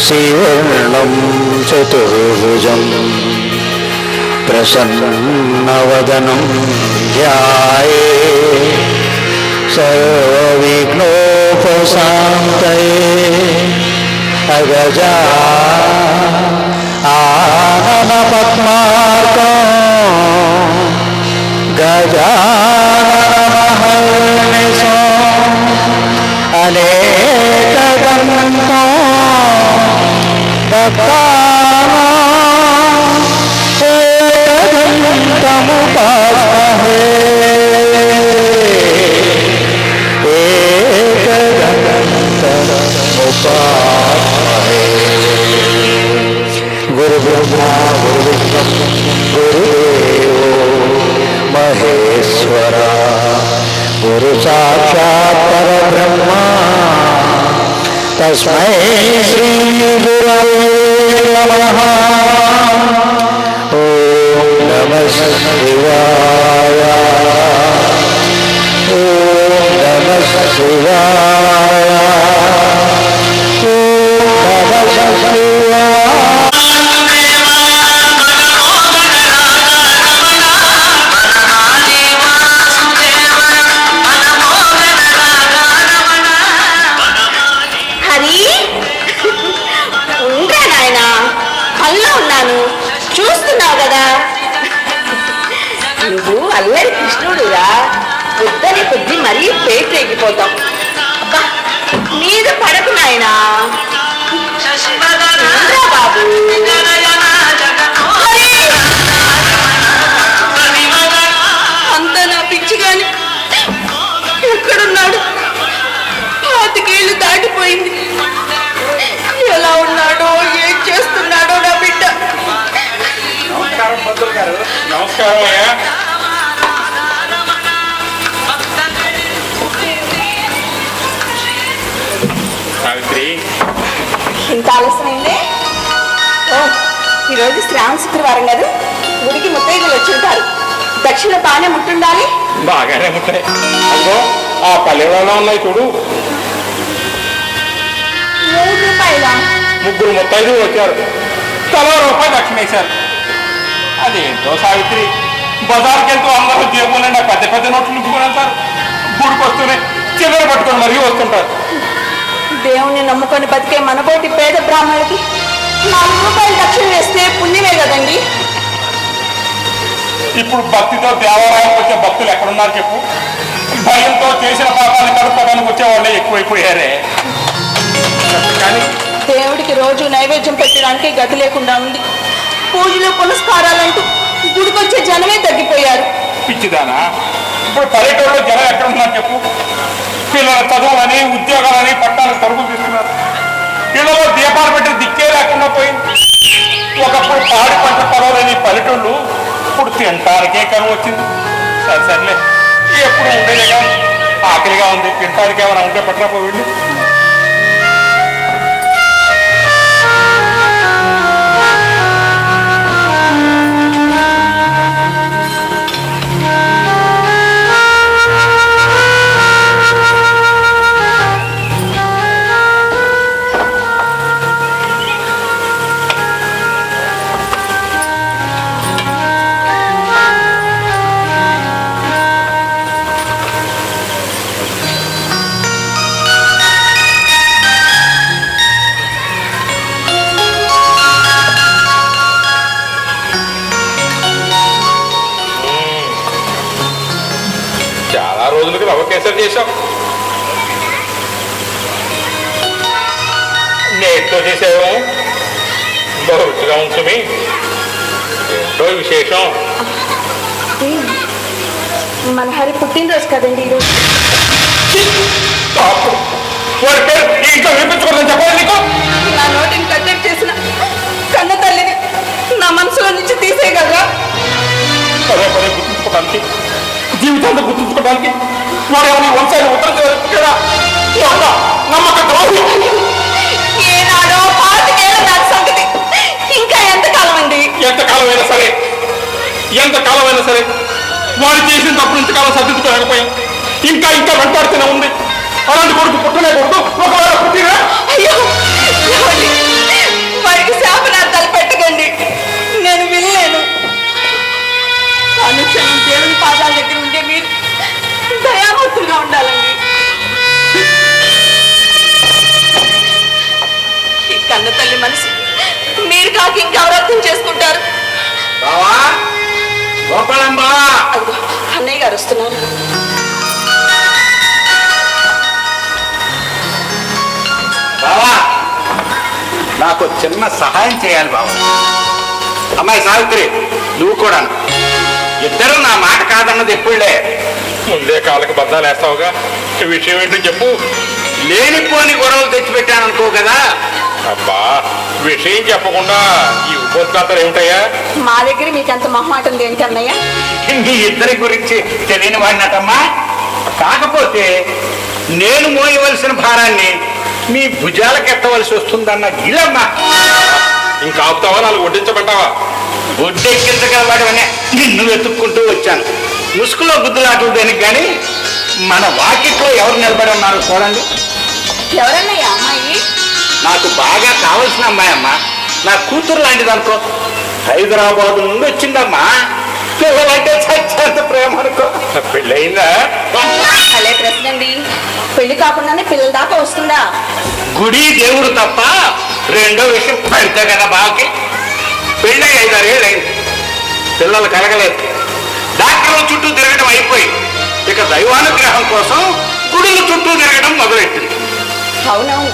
శశివర్ణం చతుర్భుజం ప్రసన్నవదనం ధ్యాయే సర్వవిఘ్నోపశాంతయే అగజా ఆనన పద్మార్కం గజాననమహర్నిశం అనేకదంతం భక్తానాం ఏకదంతముపాస్మహే ఏకదంతముపాస్మహే. గురుబ్రహ్మా గురువిష్ణు గురుదేవో మహేశ్వర గురు సాక్షాత్ పరబ్రహ్మ తస్మై శ్రీ గురవే నమః. ఓం నమః శివాయ ఓం నమః శివాయ ఓం నమః శివాయ. చూస్తున్నావు కదా, నువ్వు అల్లరి కృష్ణుడురా. పొద్దుని కొద్ది మరీ పేట ఎగిపోతాం. అబ్బా మీద పడకు నాయనా బాబు. అంతా నా పిచ్చి గాని ఎక్కడున్నాడు? 5 ఏళ్ళు దాటిపోయింది. ఎలా ఉన్నాడో ఏం చేస్తున్నాడో నా బిడ్డ. నమస్కారం అయ్యా. సావిత్రి, ఇంత ఆలస్యమైందే. ఓ, ఈరోజు శ్రావణ శుక్రవారం కదా, గుడికి ముత్తైదులు వచ్చి ఉంటారు. దక్షిణ బాగానే ముట్టుండాలి. బాగానే ఉంటాయి. అదిగో ఆ పల్లెలలో ఉన్నాయి చూడు, 3 రూపాయల 3 ముత్తైదులు వచ్చారు. తలో రూపాయి దక్షిణ వేశారు. అదేంటో సావిత్రి, బజార్కి వెళ్తూ అందరూ జేబులే నా పెద్ద పెద్ద నోట్లు నింపుకున్నారు సార్. గుడికి వస్తూనే చిల్లర పట్టుకొని మరీ వస్తుంటారు. దేవుణ్ణి నమ్ముకొని బతికే మనబోటి పేద బ్రాహ్మణులకి 4 రూపాయలు దక్షిణ వేస్తే పుణ్యమే కదండి. ఇప్పుడు భక్తితో దేవాలయానికి వచ్చే భక్తులు ఎక్కడున్నారు చెప్పు? భయంతో చేసిన పాపాన్ని కడుక్కోవడానికి వచ్చే వాళ్ళే ఎక్కువైపోయారే. కానీ దేవుడికి రోజు నైవేద్యం పెట్టడానికి గతి లేకుండా ఉంది. పూజలు పునస్కారాలంటూ గుడికొచ్చే జనమే తగ్గిపోయారు. పిచ్చిదానా, ఇప్పుడు పల్లెటూరులో జనం ఎక్కడ ఉన్నారు చెప్పు? పిల్లల చదువులని ఉద్యోగాలని పట్టాలకు పరుగులు తీస్తున్నారు. పిల్లలు దీపాలు పెట్టి దిక్కే లేకుండా పోయింది. ఒకప్పుడు పాడి పంట పొలవలేని పల్లెటూళ్ళు ఇప్పుడు తింటానికే కరువు వచ్చింది. సర్లే, ఎప్పుడు ఉండేదేగా, ఆకలిగా ఉంది, తింటానికి ఏమైనా ఉంటే పట్టకపోయింది. రోజులకి రవ్వ కేసరి చేశాం. నేటితో చేసాము, బహు రుచిగా ఉంటుంది. ఏంటో విశేషం? మన హరి పుట్టినరోజు కదండి ఈరోజు. వాడి పేరు ఇంకా వినిపించుకోవాలని చెప్పాలి నీకు? నా నోటిని కట్టెట్ చేసిన కన్న తల్లిని నా మనసులో నుంచి తీసేయగలరా? పదే పదే గుర్తుంచుకోవడానికి, జీవితాంతా గుర్తుంచుకోవడానికి వాడు ఎవరి వంశాన్ని ఉత్తరం నమ్మక ద్రోహి. ఏనాడో 25 ఏళ్ళ నాటి సంగతి ఇంకా ఎంతకాలం అండి? ఎంతకాలమైనా సరే వాడు చేసిన తప్పు ఇంతకాలం సర్దించుకోలేకపోయాం. ఇంకా ఇంకా వెంటాడుతూనే ఉంది. అలాంటి కొడుకు పుట్టలేకూడదు. ఒకవేళ పుట్టినా అయ్యో చేయకండి, నేను వినలేను. అనుక్షణం దేవుని పాదాల దగ్గర ఉండే మీరు దయామూర్తులుగా ఉండాలండి. ఈ కన్న తల్లి మనసు మీరు కాక ఇంకెవరు అర్థం చేసుకుంటారు? అదిగో అన్నయ్య గారు వస్తున్నారు. బావా, నాకు చిన్న సహాయం చేయాలి బావా. అమ్మాయి సావిత్రి, నువ్వు కూడా ఇద్దరు నా మాట కాదన్నది ఎప్పుడులే. ముందే కాళ్ళకి బద్దాలు వేస్తావుగా, ఈ విషయం ఏంటో చెప్పు. లేనిపోని గొడవలు తెచ్చిపెట్టాను అనుకో కదా. అబ్బా, విషయం చెప్పకుండా ఈ ఉపోద్ఘాతాలు ఏమిటయ్యా? మా దగ్గర మీకు అంత మొహమాటం దేనికి అన్నయ్య? మీ ఇద్దరి గురించి తెలియని వాడినటమ్మా. కాకపోతే నేను మోయవలసిన భారాన్ని మీ భుజాలకు ఎత్తవలసి వస్తుందన్న గిలమ్మా. ఇంకా ఆపుతావా, నాలుగు వడ్డించబడ్డావా? ఒడ్డెక్కించగలవాడవనే నిన్ను వెతుక్కుంటూ వచ్చాను. ముసుగులో గుద్దులాటలు దేనికి కానీ మన వాకిట్లో ఎవరు నిలబడి ఉన్నారు చూడండి. ఎవరన్నయ్య అమ్మాయి? నాకు బాగా కావలసిన అమ్మాయి అమ్మా. నా కూతురు లాంటిది అనుకో. హైదరాబాద్ నుండి వచ్చిందమ్మా. పిల్లలంటే చచ్చేంత ప్రేమ అనుకో. పెళ్ళయిందా? అలే ప్రశ్న అండి, పెళ్లి కాకుండానే పిల్లల దాకా వస్తుందా? గుడి దేవుడు తప్ప రెండో విషయం పెడితే కదా బావకి. పెళ్ళి 5-6 ఏళ్ళు అయింది, పిల్లలు కలగలేదు. డాక్టర్ల చుట్టూ తిరగడం అయిపోయి ఇక దైవానుగ్రహం కోసం గుడుల చుట్టూ తిరగడం మొదలెట్టింది. అవునవును,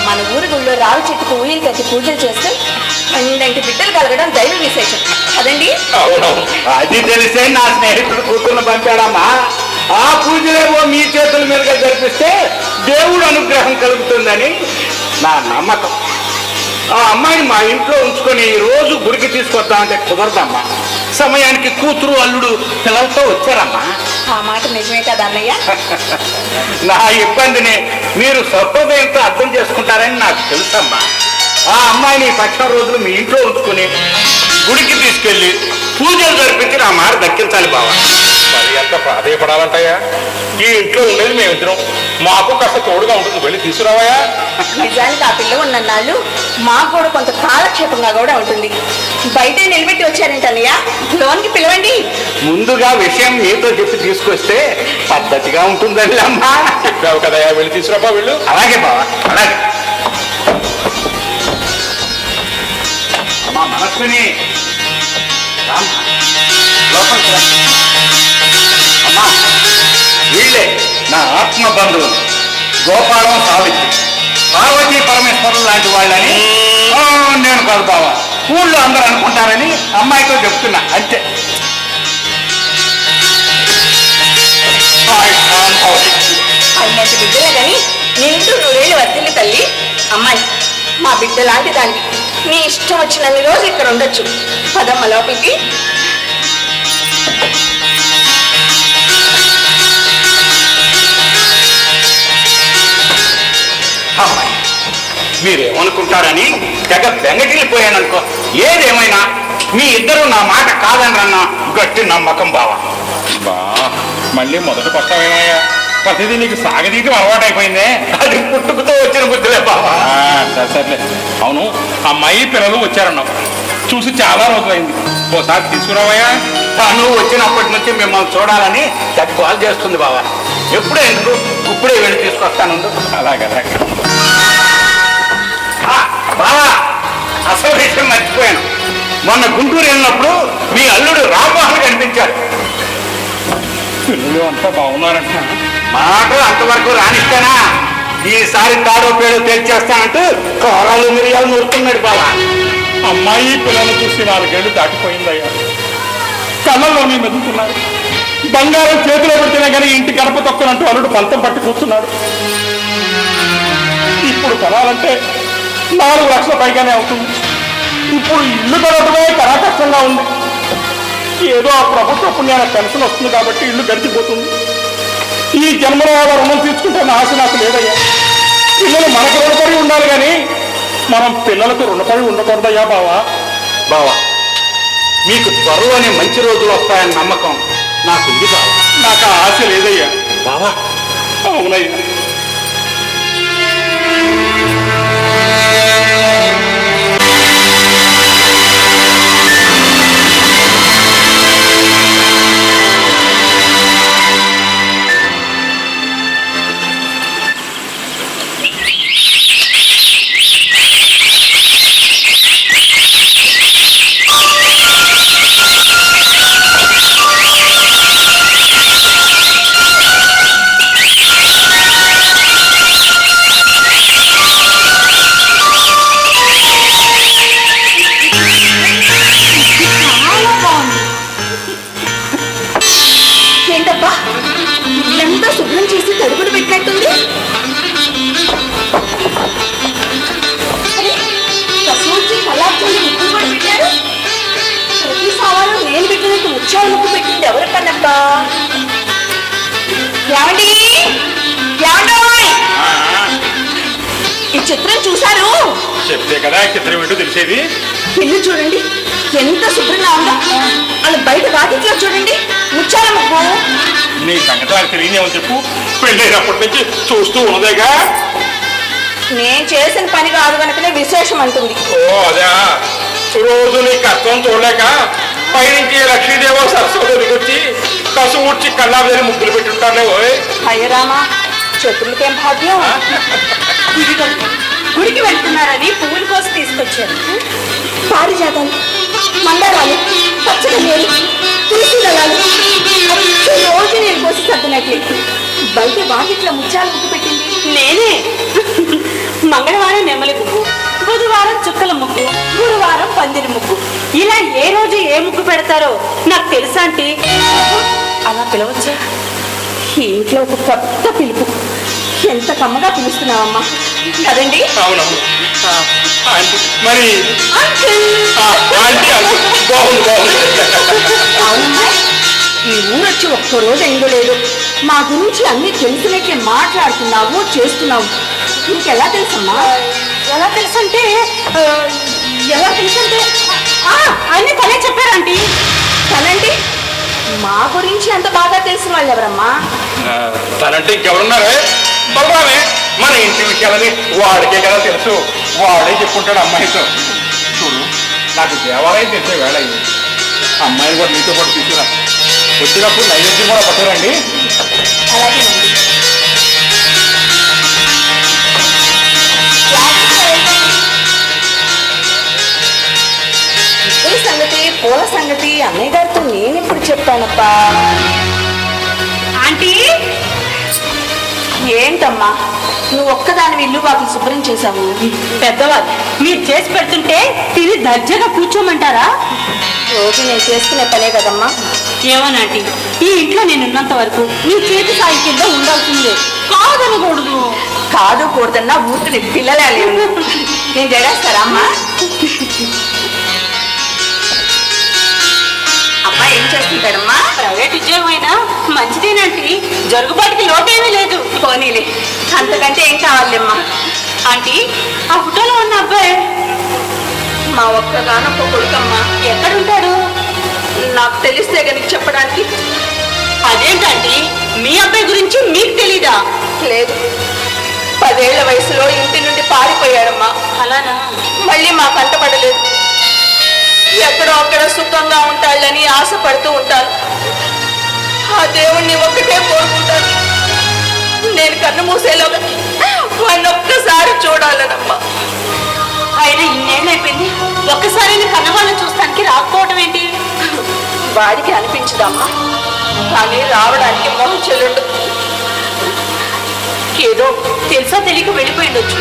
మన ఊరి గుళ్ళో రావి చెట్టుకు ఊయలు కట్టి పూజలు చేస్తే 12 బిడ్డలు కలగడం దైవ విశేషం కదండి. అవునవును. అది తెలిసే నా స్నేహితుడు కూతుర్ని పంపాడమ్మా. ఆ పూజలేమో మీ చేతుల మీదుగా జరిపిస్తే దేవుడు అనుగ్రహం కలుగుతుందని నా నమ్మకం. ఆ అమ్మాయిని మా ఇంట్లో ఉంచుకొని రోజు గుడికి తీసుకొద్దామంటే కుదరదమ్మా. సమయానికి కూతురు అల్లుడు పిల్లలతో వచ్చారమ్మా. ఆ మాట నిజమే కదా అన్నయ్య? నా ఇబ్బందిని మీరు సహృదయంతో అర్థం చేసుకుంటారని నాకు తెలుసమ్మా. ఆ అమ్మాయిని 10 రోజులు మీ ఇంట్లో ఉంచుకొని గుడికి తీసుకెళ్లి పూజలు జరిపించి నా మాట దక్కించాలి బావా. మరి ఎంత ప్రాధేయపడాలంటాయా? ఈ ఇంట్లో ఉండేది మేమిద్దరం, మాకు కాస్త తోడుగా ఉంటుంది, వెళ్ళి తీసుకురావయా? నిజానికి ఆ పిల్ల ఉన్న నాళ్ళు మాకు కూడా కొంత కాలక్షేపంగా కూడా ఉంటుంది. బయటే నిలబెట్టి వచ్చారంట అన్నయ్య, లోనికి పిలవండి. ముందుగా విషయం మీతో చెప్పి తీసుకొస్తే పద్ధతిగా ఉంటుందండి అమ్మా. చెప్పావు కదయా, వెళ్ళి తీసుకురాపా, వెళ్ళు. అలాగే బావా, అలాగే. మా మనస్సుని లోపలికి రా. అమ్మా, వీళ్ళే నా ఆత్మ బంధువులు గోపాలం, సావిత్రి, పార్వతీ పరమేశ్వరులు లాంటి వాళ్ళని నేను కాదు బావా. ఊళ్ళో అందరూ అనుకుంటారని అమ్మాయితో చెప్తున్నా అంతే. అన్నట్టు బిడ్డలే కానీ నిండు 100 వర్తిల్లి తల్లి. అమ్మాయి, మా బిడ్డ లాంటి దాన్ని నీ ఇష్టం వచ్చినన్ని రోజు ఇక్కడ ఉండొచ్చు. పదమ్మ లోపలికి. అమ్మాయి, మీరేమనుకుంటారని తెగ బెంగటిల్లిపోయాననుకో. ఏదేమైనా మీ ఇద్దరు నా మాట కాదనరన్న గట్టి నమ్మకం బావా. బా, మళ్ళీ మొదటి కొత్తమేమయ్యా? ప్రతిదీ నీకు సాగదీయటం అలవాటు అయిపోయిందే. అది పుట్టుకుతో వచ్చిన బుద్ధిలే బావా. సర్లే. అవును, అమ్మాయి పిల్లలు వచ్చారన్నావు, చూసి చాలా రోజులైంది, ఓసారి తీసుకురావయ్యా? తను వచ్చినప్పటి నుంచి మిమ్మల్ని చూడాలని తెగ కాల్ చేస్తుంది బావా. ఎప్పుడే ఎందుకు, ఇప్పుడే వెళ్ళి తీసుకొస్తాను. అలాగే. బావా, అసలు విషయం మర్చిపోయాను. మొన్న గుంటూరు వెళ్ళినప్పుడు మీ అల్లుడు రామ్మోహన్ కనిపించాడు. పిల్లలు అంతా బాగున్నారంట. మాటలు అంతవరకు రానిస్తానా? ఈసారి తాడో పేడో తెలిచేస్తానంటూ కోరాలు మిరియాలు నూరుతున్నాడు బావా. అమ్మాయి పిల్లలు చూసి 4 ఏళ్ళు దాటిపోయిందయ్యా. కళ్ళల్లోనే మెదులుతున్నారు. బంగారం చేతిలో పెడితేనే కానీ ఇంటి గడప తొక్కనంటూ అల్లుడు పంతం పట్టి కూర్చున్నాడు. ఇప్పుడు కొనాలంటే 4 లక్షల పైగానే అవుతుంది. ఇప్పుడు ఇల్లు కొనటమే కరా కష్టంగా ఉంది. ఏదో ఆ ప్రభుత్వ పుణ్యాన పెన్షన్ వస్తుంది కాబట్టి ఇల్లు గడిచిపోతుంది. ఈ జన్మలో వాళ్ళ రుణం తీసుకుంటే ఆశ నాకు లేదయ్యా. పిల్లలు మనకు రుణపడి ఉండాలి కానీ మనం పిల్లలకు రుణపడి ఉండకూడదయ్యా బావా. బావా, మీకు త్వరలోనే మంచి రోజులు వస్తాయన్న నమ్మకం నాకుంది బావా. నాకు ఆ ఆశ లేదయ్యా. బావా, అవునయ్యా. ముత్యాల ముగ్గు పెట్టింది ఎవరు కన్నప్పా? ఏమండి ఏమండోయ్? ఈ చిత్రం చూశారు? చెప్తే కదా ఈ చిత్రం ఏంటో తెలిసేది. ఇల్లు చూడండి ఎంత శుభ్రంగా ఉందో. వాళ్ళు బయట వాకిట్లో చూడండి ముత్యాల ముగ్గు. నీ సంగతి నాకు తెలియదేమని చెప్పు. పెళ్ళైనప్పటి నుంచి చూస్తూ ఉన్నదేగా. నేను చేసిన పని కాదు కనుకనే విశేషం అంటుంది. ఓ అదే, రోజు నీ కష్టం చూడలేక పైనుంచి లక్ష్మీదేవో సరస్వతి దిగొచ్చి కసు ఊడ్చి కల్లాబేరి ముగ్గులు పెట్టుంటారులే. ఓయ్ అయ్య రామా, చేతులకేం భాగ్యం. గుడికి వెళ్తున్నారని పువ్వుల కోసం తీసుకొచ్చారు. పారిజాతాలు, మందారాలు, పచ్చగన్నేరు, తులసి దళాలు రోజు నేను కోసి సర్దినట్లే. బయట వాకిట్లో ముత్యాల ముగ్గు పెట్టింది నేనే. మంగళవారం నెమలి ముగ్గు, బుధవారం చుక్కల ముగ్గు, గురువారం పందిరి ముగ్గు. ఇలా ఏ రోజు ఏ ముగ్గు పెడతారో నాకు తెలుసా ఆంటీ. అలా పిలవచ్చా? ఈ ఇంట్లో ఒక కొత్త పిలుపు. ఎంత కమ్మగా పిలుస్తున్నావమ్మా కదండి? అవునవును. మరి అంకుల్. బాగుంది బాగుంది. అవునమ్మా, ఈ ఊరొచ్చి ఒక్కరోజు అయిందో లేదు మా గురించి అన్ని తెలిసినట్లే మాట్లాడుతున్నావు చేస్తున్నావు. నీకెలా తెలుసమ్మా? ఎలా తెలుసంటే అన్ని తనే చెప్పారంటీ. తనండి మా గురించి అంత బాగా తెలిసిన వాళ్ళు ఎవరమ్మా? తనంటే ఇంకెవరున్నారే? బలరామే. మన ఇంటి విషయాలని వాడికే కదా తెలుసు. వాడే చెప్పుకుంటాడు అమ్మాయితో. చూడు, నాకు దేవాలయం తెలిసే వేళ అయింది. అమ్మాయిని కూడా నీతో పాటు తీసుకురా. వచ్చినప్పుడు నైవేద్యం కూడా పట్టరండి. అలాగేనండి. ఈ సంగతి పూల సంగతి అన్నయ్య గారితో నేను ఇప్పుడు చెప్పానప్పా. ఆంటీ ఏంటమ్మా నువ్వు ఒక్కదాని ఇల్లు వాకిలు శుభ్రం చేశావు? పెద్దవాళ్ళు మీరు చేసి పెడుతుంటే తిని దర్జాగా కూర్చోమంటారా? రోజు నేను చేసుకునే పనే కదమ్మా. ఏమోనంటీ, ఈ ఇంట్లో నేనున్నంత వరకు నీ చేతి సాయి కింద ఉండాల్సిందే. కాదనకూడదు. కాదు కూడదన్నా ఊరికి పిల్లలే లేవు. నేను జడేస్తారా అమ్మా? అమ్మా ఏం చేస్తుంటాడమ్మా? ప్రైవేట్ ఉద్యోగం అయినా మంచిదేనంటీ. జరుగుబాటుకి లోటేమీ లేదు. పోనీలే, అంతకంటే ఏం కావాలేమ్మా? ఆంటీ, ఆ ఫోటోలో ఉన్న అబ్బాయి మా ఒక్కగానొక్క కొడుకమ్మా. ఎక్కడుంటాడు? నాకు తెలిస్తే కనుక చెప్పడానికి. అదేంటండి, మీ అబ్బాయి గురించి మీకు తెలీదా? లేదు, 10 ఏళ్ల వయసులో ఇంటి నుండి పారిపోయాడమ్మా. అలానా? మళ్ళీ మా కంటపడలేదు. ఎక్కడో అక్కడ సుఖంగా ఉంటాడని ఆశపడుతూ ఉంటాను. ఆ దేవుణ్ణి ఒక్కటే కోరుకుంటాను. నేను కన్ను మూసేలోగా వాడిని ఒక్కసారి చూడాలనమ్మా. ఆయన ఇన్నేళ్ళు అయిపోయింది, ఒక్కసారి కన్నవాళ్ళని చూస్తానికి రాకపోవడం ఏంటి? వాడికి అనిపించదమ్మా, కానీ రావడానికి మొహం చెల్లుండు. ఏదో తెలుసా తెలియక వెళ్ళిపోయిండొచ్చు.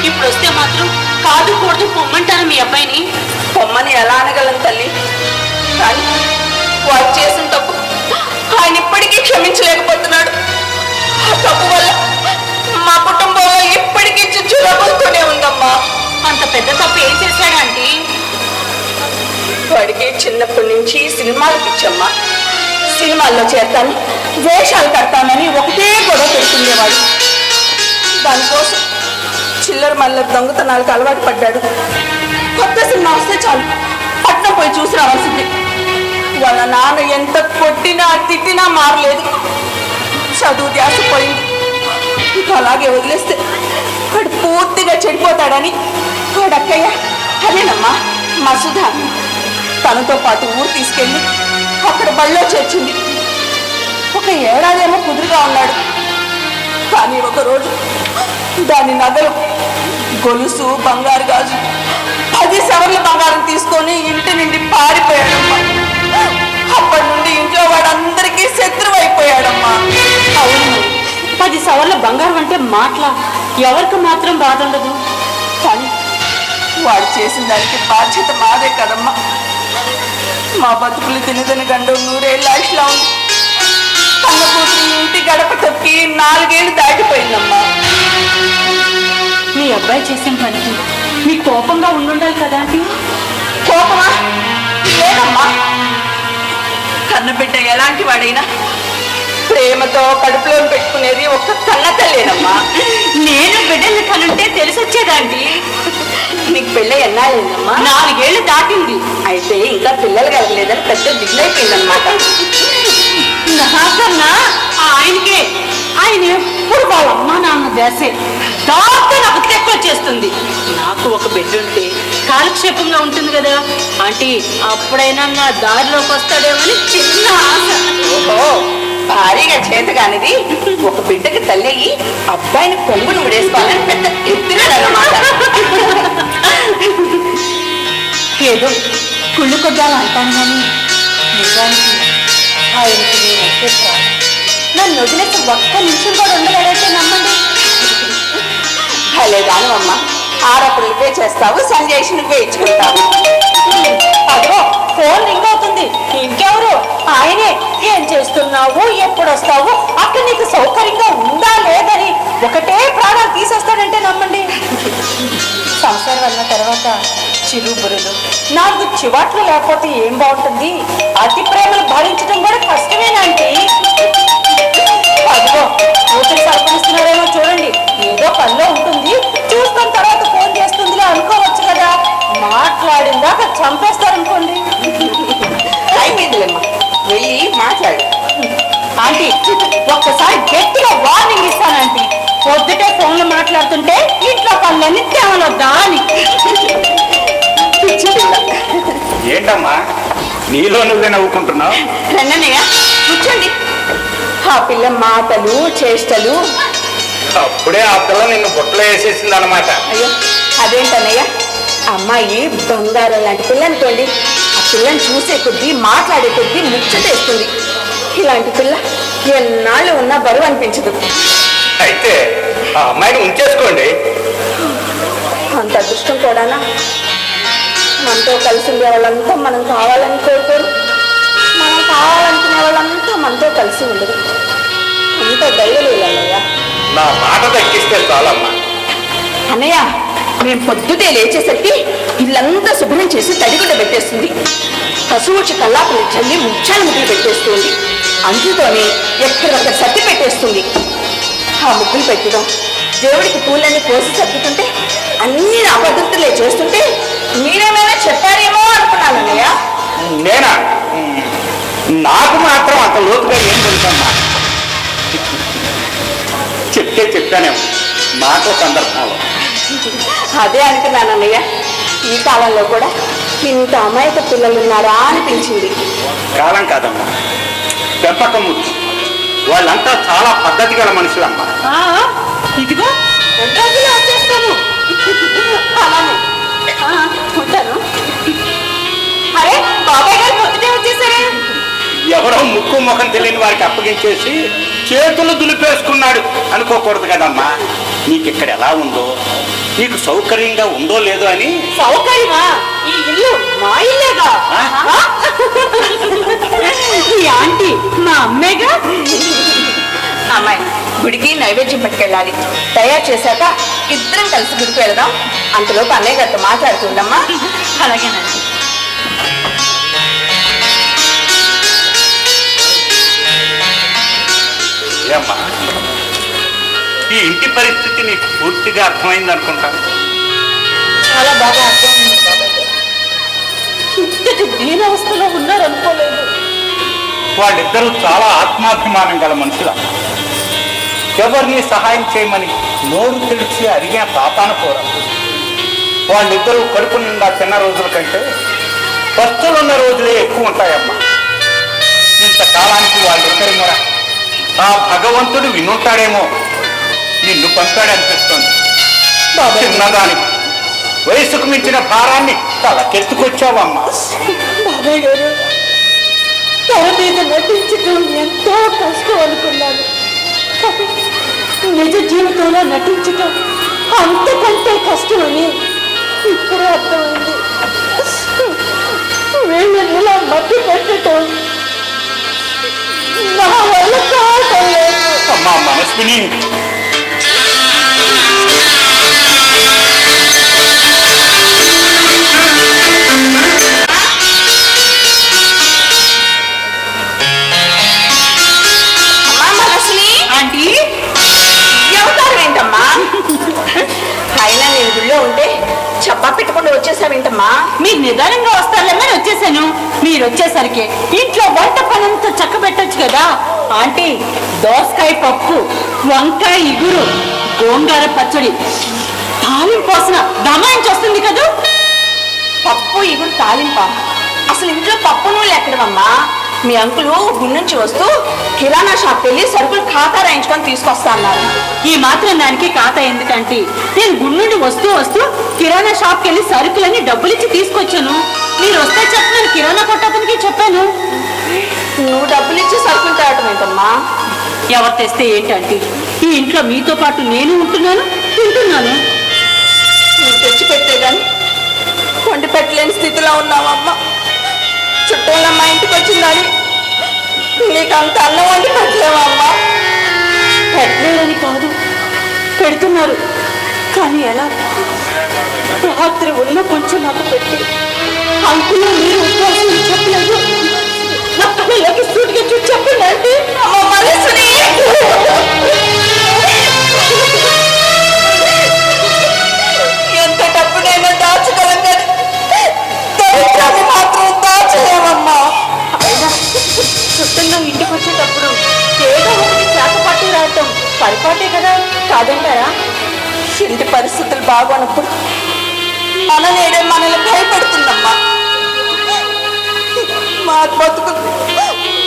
ఇప్పుడు వస్తే మాత్రం కాదు కూడదు పొమ్మంటారు మీ అబ్బాయిని. పొమ్మని ఎలా అనగలను తల్లి? కానీ వాడు చేసిన తప్పు ఆయన ఇప్పటికీ క్షమించలేకపోతున్నాడు. ఆ తప్పు వల్ల మా కుటుంబంలో ఇప్పటికీ చిచ్చు రగులుతూనే ఉందమ్మా. అంత పెద్ద తప్పు ఏం చేశాడంటే? వాడికి చిన్నప్పటి నుంచి సినిమాలు పిచ్చమ్మా. సినిమాల్లో చేస్తాను, వేషాలు కడతానని ఒకటే గొడవ పెడుతుండేవాడు. దానికోసం చిల్లర మల్లర దొంగతనాలకు అలవాటు పడ్డాడు. కొత్త సినిమా వస్తే చాలు పట్నం పోయి చూసి రావాల్సింది. వాళ్ళ నాన్న ఎంత కొట్టినా తిట్టినా మారలేదు. చదువు ధ్యాస పోయింది. ఇక అలాగే వదిలేస్తే వాడు పూర్తిగా చెడిపోతాడని వాడు అక్కయ్య, అదేనమ్మా మా సుధా, తనతో పాటు ఊరు తీసుకెళ్ళి అక్కడ బళ్ళో చేర్చింది. 1 ఏడాదేమో కుదురుగా ఉన్నాడు. కానీ ఒకరోజు దాని నగలు, గొలుసు, బంగారు గాజు, 10 సవర్ల బంగారం తీసుకొని ఇంటి నుండి పారిపోయాడమ్మా. అప్పటి నుండి ఇంట్లో వాడందరికీ శత్రువు అయిపోయాడమ్మా. అవును, 10 సవర్ల బంగారం అంటే మాటల, ఎవరికి మాత్రం బాధ ఉండదు. కానీ వాడు చేసిన దానికి బాధ్యత మాదే కదమ్మా. మా బతుకులు తినదని గండం 100 ఏళ్ళ ఆయుష్లా ఉంది. కన్న కూతురు ఇంటి గడప తొక్కి 4 ఏళ్ళు దాటిపోయిందమ్మా. మీ అబ్బాయి చేసిన పనికి మీ కోపంగా ఉండాలి కదా? కోపమా? లేదమ్మా. కన్న ఎలాంటి వాడైనా ప్రేమతో కడుపులో పెట్టుకునేది ఒక్క కన్న తల్లేనమ్మా. నేను బిడ్డలు కనుంటే తెలిసొచ్చేదాండి. నీకు పెళ్ళి ఎన్నాళ్ళైందమ్మా? 4 ఏళ్ళు దాటింది. అయితే ఇంకా పిల్లలు కలగలేదని పెద్ద దిగులైపోయిందనమాట. నాకన్నా ఆయనకే, ఆయన ఎప్పుడు వాళ్ళ అమ్మా నాన్న దేశే దాంతో నాకు తెక్కొచ్చేస్తుంది. నాకు ఒక బిడ్డ ఉంటే కాలక్షేపంగా ఉంటుంది కదా ఆంటీ, అప్పుడైనా నా దారిలోకి వస్తాడేమని చిన్న ఆశ. ఓహో, భారీగా చేత కానిది ఒక బిడ్డకి తల్లి అయ్యి అబ్బాయిని కొంగును ముడేసుకోవాలని పెద్ద ఎత్తినాడన్నమాట. ఏదో కుళ్ళు కొద్దాలు అంటాను కానీ నిజానికి ఆయనకి నేనైతే ప్రాణం. నన్ను వదిలేసి ఒక్క నిమిషం కూడా ఉండలేడైతే నమ్మండి. లేదాను అమ్మ, ఆరప్పుడు నువ్వే చేస్తావు, సంజయ్ నువ్వే ఇచ్చుకుంటావు. అదో ఫోన్ రింగ్ అవుతుంది. ఇంకెవరు? ఆయనే. ఏం చేస్తున్నావు, ఎప్పుడు వస్తావు, అక్కడ నీకు సౌకర్యంగా ఉందా లేదని ఒకటే ప్రాణాలు తీసేస్తాడంటే నమ్మండి. సంసారం అన్న తర్వాత చిరుబురులు 4 చివాట్లు లేకపోతే ఏం బాగుంటుంది? అతి ప్రేమలు భరించడం కూడా కష్టమేనాంటి. అదిగో కూతురు సరిపడిస్తున్నారేమో చూడండి. ఏదో పనిలో ఉంటుంది, చూసుకున్న తర్వాత ఫోన్ చేస్తుందిలే అనుకోవచ్చు కదా. మాట్లాడిందాక చంపేస్తారనుకోండి. అయిపోయిందిలేమ్మా, వెళ్ళి మాట్లాడు. ఆంటీ ఒక్కసారి గట్టిగా వార్నింగ్ ఇస్తానంటీ. పొద్దుటే ఫోన్లో మాట్లాడుతుంటే ఇంట్లో పనులన్నీ తేవలొద్దా అని. ఏంటమ్మా నీలో నువ్వే నవ్వుకుంటున్నావు? రండన్నయ్య కూర్చోండి. ఆ పిల్ల మాటలు చేష్టలు. అప్పుడే ఆ పిల్ల నిన్ను బుట్టలో వేసేసింది అనమాట. అయ్యో అదేంటన్నయ్య, అమ్మాయి బంగారం లాంటి పిల్ల అనుకోండి. ఆ పిల్లని చూసే కొద్దీ మాట్లాడే కొద్దీ ముచ్చటేస్తుంది. ఇలాంటి పిల్ల ఎన్నాళ్ళు ఉన్నా బరువు అనిపించదు. అయితే ఆ అమ్మాయిని ఉంచేసుకోండి. అంత అదృష్టం కూడానా? మనతో కలిసి ఉండే వాళ్ళంతా మనం కావాలని కోరుకోరు, మనం కావాలనుకునే వాళ్ళంతా మనతో కలిసి ఉండదు. అంత దయలేదు అన్నయ్య. నా మాట దక్కిస్తే చాలమ్మా. అన్నయ్య, మేము పొద్దుటే లేచేసరికి ఇల్లంతా శుభ్రం చేసి తడిగుడ్డ పెట్టేస్తుంది. పశువుచి కల్లాపులు చల్లి ముచ్చాలు ముగ్గులు పెట్టేస్తుంది. అంచుతోనే ఎక్కడికక్కడ సర్ది పెట్టేస్తుంది. ఆ ముగ్గులు పెట్టడం, దేవుడికి పూలన్నీ కోసి సర్దుతుంటే అన్ని నా పద్ధతులే చేస్తుంటే మీరేమైనా చెప్పారేమో అనుకున్నాను అన్నయ్య. నేనా? నాకు మాత్రం అంత లోతుగా ఏం తెలుసమ్మా. చెప్పానేమో నాతో సందర్భంలో. అదే అనుకున్నాను అన్నయ్య, ఈ కాలంలో కూడా ఇంత అమాయక పిల్లలు ఉన్నారా అనిపించింది. కాలం కాదమ్మా, పెంపకం ముచ్చు. వాళ్ళంతా చాలా పద్ధతి గల మనుషులమ్మా. ఇదిగో 2 రోజుల్లో వచ్చేస్తాను. అలానే ఉంటాను. అరే బాబాయ్ గారు పొద్దుటే వచ్చేసారే. ఎవరో ముక్కు ముఖం తెలియని వారికి అప్పగించేసి చేతులు దులిపేసుకున్నాడు అనుకోకూడదు కదమ్మా. నీకు ఇక్కడ ఎలా ఉందో, నీకు సౌకర్యంగా ఉందో లేదో అని. సౌకర్యమా? ఈ ఇల్లు మా ఇల్లేగా. ఈ ఆంటీ మా అమ్మేగా. అమ్మాయి గుడికి నైవేద్యం పట్టుకెళ్ళాలి. తయారు చేశాక ఇద్దరం కలిసి గుడికి వెళదాం. అంతలోపు అన్నయ్య గారితో మాట్లాడుతుండమ్మా. అలాగేనండి. ఏమ్మా, ఈ ఇంటి పరిస్థితి నీకు పూర్తిగా అర్థమైంది అనుకుంటాను. చాలా బాగా అర్థమైంది బాబాయ్ గారు. ఇంతటి దీనావస్థలో ఉన్నారు అనుకోలేదు. వాళ్ళిద్దరూ చాలా ఆత్మాభిమానం గల మనుషుల. ఎవరిని సహాయం చేయమని నోరు తెరిచి అడిగిన పాపాన పోరా. వాళ్ళిద్దరూ కడుపు నిండా చిన్న రోజుల కంటే పస్తులున్న రోజులే ఎక్కువ ఉంటాయమ్మా. ఇంతకాలానికి వాళ్ళిద్దరి మొర ఆ భగవంతుడు వినుంటాడేమో నిన్ను పంపాడనిపిస్తుంది. చిన్నదానికి వయసుకు మించిన భారాన్ని తలకెత్తుకొచ్చావమ్మా. బాబాయ్ గారు, తెర మీద నటించడం ఎంతో కష్టం అనుకున్నాను. కానీ నిజ జీవితంలో నటించడం అంతకంటే కష్టమని ఇప్పుడే అర్థమైంది. వీళ్ళని ఇలా మట్టి పెట్టడం నా వల్ల కావట్లేదు. అమ్మా మనస్విని, పెట్టకుండా వచ్చేసావేంటమ్మా? మీరు నిదానంగా వస్తారేమని వచ్చేసాను. మీరు వచ్చేసరికి ఇంట్లో వంట పనంతా చక్క పెట్టొచ్చు కదా. ఆంటీ, దోసకాయ పప్పు, వంకాయ ఇగురు, గోంగూర పచ్చడి, తాలింపు పోసిన దమాయించి వస్తుంది కదా. పప్పు ఇగురు తాలింపా? అసలు ఇంట్లో పప్పు నూనెలు ఎక్కడమమ్మా? మీ అంకులు గుడి నుంచి వస్తూ కిరాణా షాప్కి వెళ్ళి సరుకులు ఖాతా రాయించుకొని తీసుకొస్తా అన్నారు. ఈ మాత్రం దానికి ఖాతా ఎందుకంటే నేను గుడి నుండి వస్తూ కిరాణా షాప్కి వెళ్ళి సరుకులని డబ్బులు ఇచ్చి తీసుకొచ్చాను. మీరు వస్తే చెప్పిన కిరాణా కొట్టతనికి చెప్పాను. నువ్వు డబ్బులు ఇచ్చి సరుకులు తేవటం ఏంటమ్మా? ఎవరు తెస్తే ఏంటంటే ఈ ఇంట్లో మీతో పాటు నేను ఉంటున్నాను, తింటున్నాను. నువ్వు తెచ్చి పెట్టేదాన్ని వండి పెట్టలేని స్థితిలో ఉన్నావమ్మా. చుట్టూలో మా ఇంటికి వచ్చిందని నీకు అంత అన్నం వండి పెట్టలేవమ్మా. పెట్టలేదని కాదు, పెడుతున్నారు. కానీ ఎలా? రాత్రి ఉన్న కొంచెం నాకు పెట్టి అంకులో మీరు ఉపవాసం చెప్పలేదు. నా పిల్లలకి సూటిగా చూసి చెప్పండి అంటే మనసుని ఎంత డబ్బునైనా దాచగలం కానీ దరిద్రాన్ని మాత్రం దాచలేమమ్మా. చుట్టంలో ఇంటికి వచ్చేటప్పుడు ఏదో ఒకటి చేత పట్టి రావటం పరిపాటే కదా, కాదంటారా? ఇంటి పరిస్థితులు బాగోనప్పుడు మన నేడే మనల్ని భయపెడుతుందమ్మా. మా బతుకులు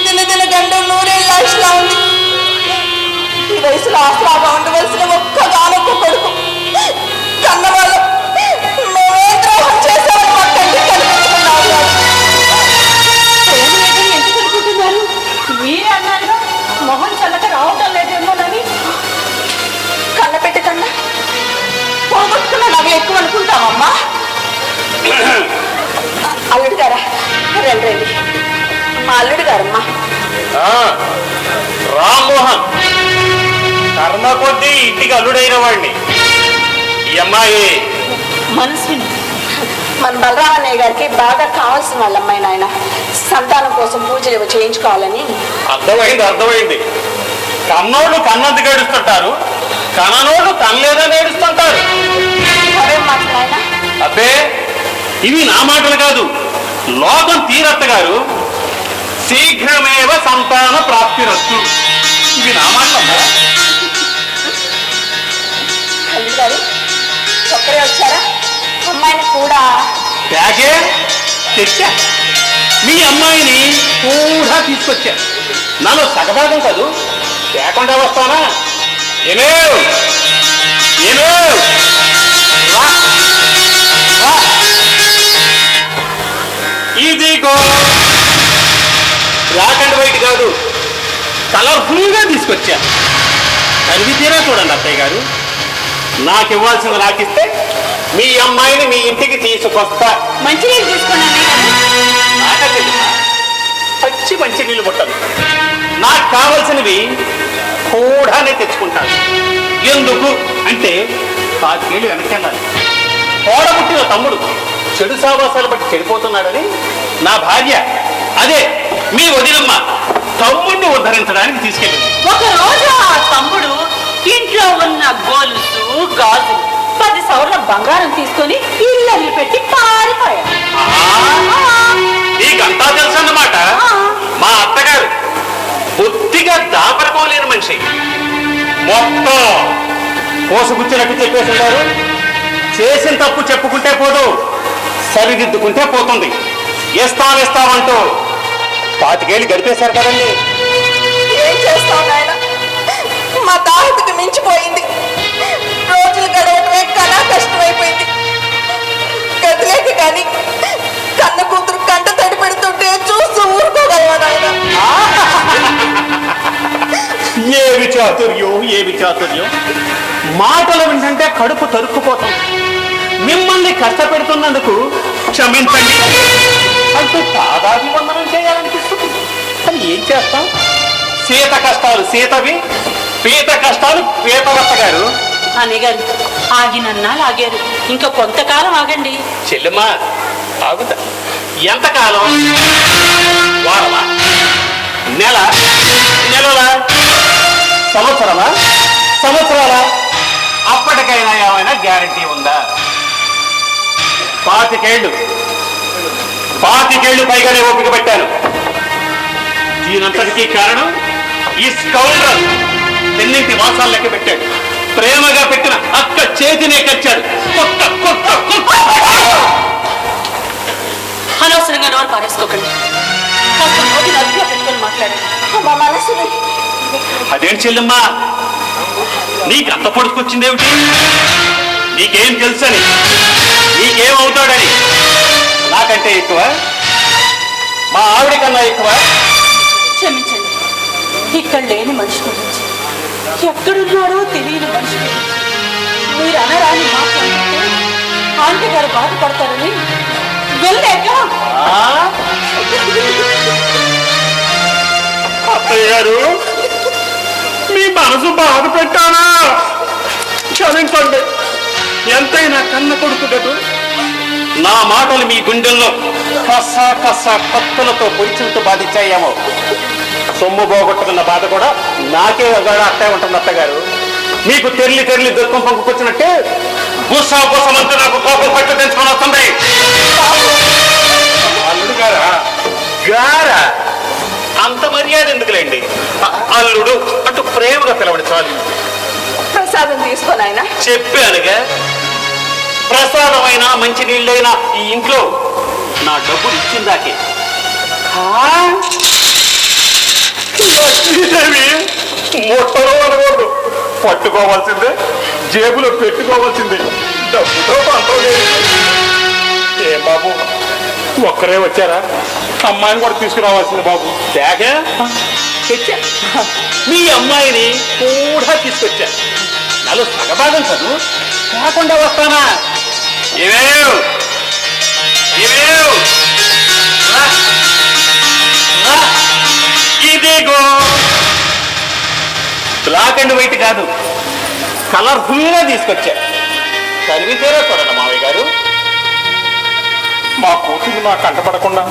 దినదిన గండం నూరేళ్ళ ఆయుష్లా ఉంది. ఈ వయసులో ఆసరాగా ఉండవలసిన ఒక్కగానొక్క కొడుకు కన్నవాళ్ళు మేమే ద్రోహం చేశామని మా కంటికి కనిపించుకున్నారు. ఎందుకు అనుకుంటున్నారు? మీరే అన్నారుగా మొహం చల్లక రావటం లేదేమోనని. కన్నపెట్టి కన్నా పోగొట్టుకున్న నవ్వు ఎక్కువ అనుకుంటామమ్మా. అల్లుడు గారా, రండి రండి. మా అల్లుడు గారమ్మా. రామ్మోహన్, కర్మ కొద్దీ ఇంటికి అల్లుడైన వాడిని. ఈ అమ్మాయి మనసుని మన బలరామన్నయ్య గారికి బాగా కావాల్సిన వాళ్ళ అమ్మాయి. నాయన సంతానం కోసం పూజలు చేయించుకోవాలని. అర్థమైంది. కన్నోళ్ళు కన్నందుకు ఏడుస్తుంటారు, కననోళ్ళు కనలేదని ఏడుస్తుంటారు. అదే మాట నాయన. అబ్బే, ఇవి నా మాటలు కాదు, లోకం తీరత్త గారు శీఘ్రమేవ సంతాన ప్రాప్తిరస్తు. ఇవి నా మాటలు. అల్లుడు గారు ఒక్కరే వచ్చారా? అమ్మాయిని కూడా ప్యాకే తెచ్చా. మీ అమ్మాయిని కూడా తీసుకొచ్చా. నాలో సగభాగం కాదు, లేకుండా వస్తానా? ఏమేవ్ ఇదిగో బ్లాక్ అండ్ వైట్ కాదు, కలర్ఫుల్గా తీసుకొచ్చా. కలిగి తీరా చూడండి అత్తయ్య గారు. నాకు ఇవ్వాల్సింది నాకు ఇస్తే మీ అమ్మాయిని మీ ఇంటికి తీసుకొస్తా. మంచినీళ్ళు తీసుకోండి నాకైతే పచ్చి మంచి నీళ్ళు పుట్టదు. నాకు కావలసినవి కూడానే తెచ్చుకుంటాను. ఎందుకు అంటే 5 ఏళ్ళు వెనకెళ్ళాలి. తోడబుట్టిన తమ్ముడు చెడు సావాసాలు బట్టి చెడిపోతున్నాడని నా భార్య, అదే మీ వదినమ్మ, తమ్ముడిని ఉద్ధరించడానికి తీసుకెళ్ళింది. ఒక రోజు ఆ తమ్ముడు ఇంట్లో ఉన్న గొలుసు గాజులు 10 సవర్ల బంగారం తీసుకొని ఇల్లు పెట్టి పారిపోయాడు. నీకంతా తెలుసు అన్నమాట. మా అత్తగారు బొత్తిగా దాపరకోలేని మనిషి. మొత్తం పోసుగుచ్చినట్టు చెప్పేస్తున్నారు. చేసిన తప్పు చెప్పుకుంటే పోదు, సరిదిద్దుకుంటే పోతుంది. ఇస్తామంటూ 5 ఏళ్ళు గడిపేశారు కదండి. ఏం చేస్తాం నాయన? మా తాహతకి మించిపోయింది. రోజులు గడవటమే కన్నా కష్టమైపోయింది. గదిలేక కానీ కన్న కూతురు కంట తడి పెడుతుంటే చూస్తూ ఊరుకోగలవా నాయన? ఏమి చాతుర్యం. మాటలు వింటే కడుపు తరుక్కుపోతుంది. మిమ్మల్ని కష్టపెడుతున్నందుకు క్షమించండి అంటూ పాదాభివందనం చేయాలనిపిస్తుంది. కానీ ఏం చేస్తాం? సీత కష్టాలు సీతవి, పీత కష్టాలు పీతవత్త గారు. అనగారు ఆగినన్నాళ్ళు ఆగారు, ఇంకా కొంతకాలం ఆగండి. చెల్లెమ్మా ఆగుతా. ఎంతకాలం? వారమా? నెలలా? సంవత్సరాలా? అప్పటికైనా ఏమైనా గ్యారంటీ ఉందా? పాతికేళ్లు పైగానే ఓపిక పెట్టాను. దీనంతటికీ కారణం ఈ స్కౌండర్ ఎన్నింటి మాసాలు లెక్క పెట్టాడు. ప్రేమగా పెట్టిన అక్క చేతినే కచ్చాడు. అనవసరంగా నోరు పారేసుకోకండి. పెట్టుకొని మాట్లాడండి. మా మనసుని అదేం చెల్లెమ్మా, నీకు అంత పొడుచుకొచ్చిందేమిటి? నీకేం తెలుసని, నీకేమవుతాడని? నాకంటే ఎక్కువ, మా ఆవిడ కన్నా ఎక్కువ? క్షమించండి, ఇక్కడ లేని మనిషి గురించి, ఎక్కడున్నాడో తెలియని మనిషి గురించి మీరు అనరాని మాట్లాడితే ఆంటీ గారు బాధపడతారని వెళ్ళాక అత్తయ్య గారు, మీ మనసు బాధ పెట్టానా? క్షమించండి. ఎంతైనా కన్న కొడుకు గదు. నా మాటలు మీ గుండెల్లో కసా కసా కొత్తలతో పొడిచినట్టు బాధించాయేమో. సొమ్ము పోగొట్టుకున్న బాధ కూడా నాకే అట్టే ఉంటుంది అత్తగారు. మీకు తెరలి దుఃఖం పంపుకొచ్చినట్టే గుసమంతా నాకు కోపం పట్టు తెంచుకొని వస్తుంది. అల్లుడు గారా అంత మర్యాద ఎందుకులేండి? అల్లుడు అంటూ ప్రేమగా పిలవడు చాలు. ప్రసాదం తీసుకొని ఆయన చెప్పానుగా, ప్రసాదమైనా మంచి నీళ్ళైనా ఈ ఇంట్లో నా డబ్బులు ఇచ్చిందాకే. మొట్టలో అనకూడదు, పట్టుకోవాల్సిందే, జేబులో పెట్టుకోవాల్సిందే. డబ్బుతో పంతం లేదు. ఏం బాబు, ఒక్కరే వచ్చారా? అమ్మాయిని కూడా తీసుకురావాల్సింది బాబు. తెచ్చా, మీ అమ్మాయిని కూడా తీసుకొచ్చా. నాలో సగభాగం చదువు కాకుండా వస్తానా? ఇదిగో బ్లాక్ అండ్ వైట్ కాదు, కలర్ఫుల్ గా తీసుకొచ్చా. చదివితేరా చూడండి మావయ్య గారు. మా కూతురు నాకు కంటపడకుండా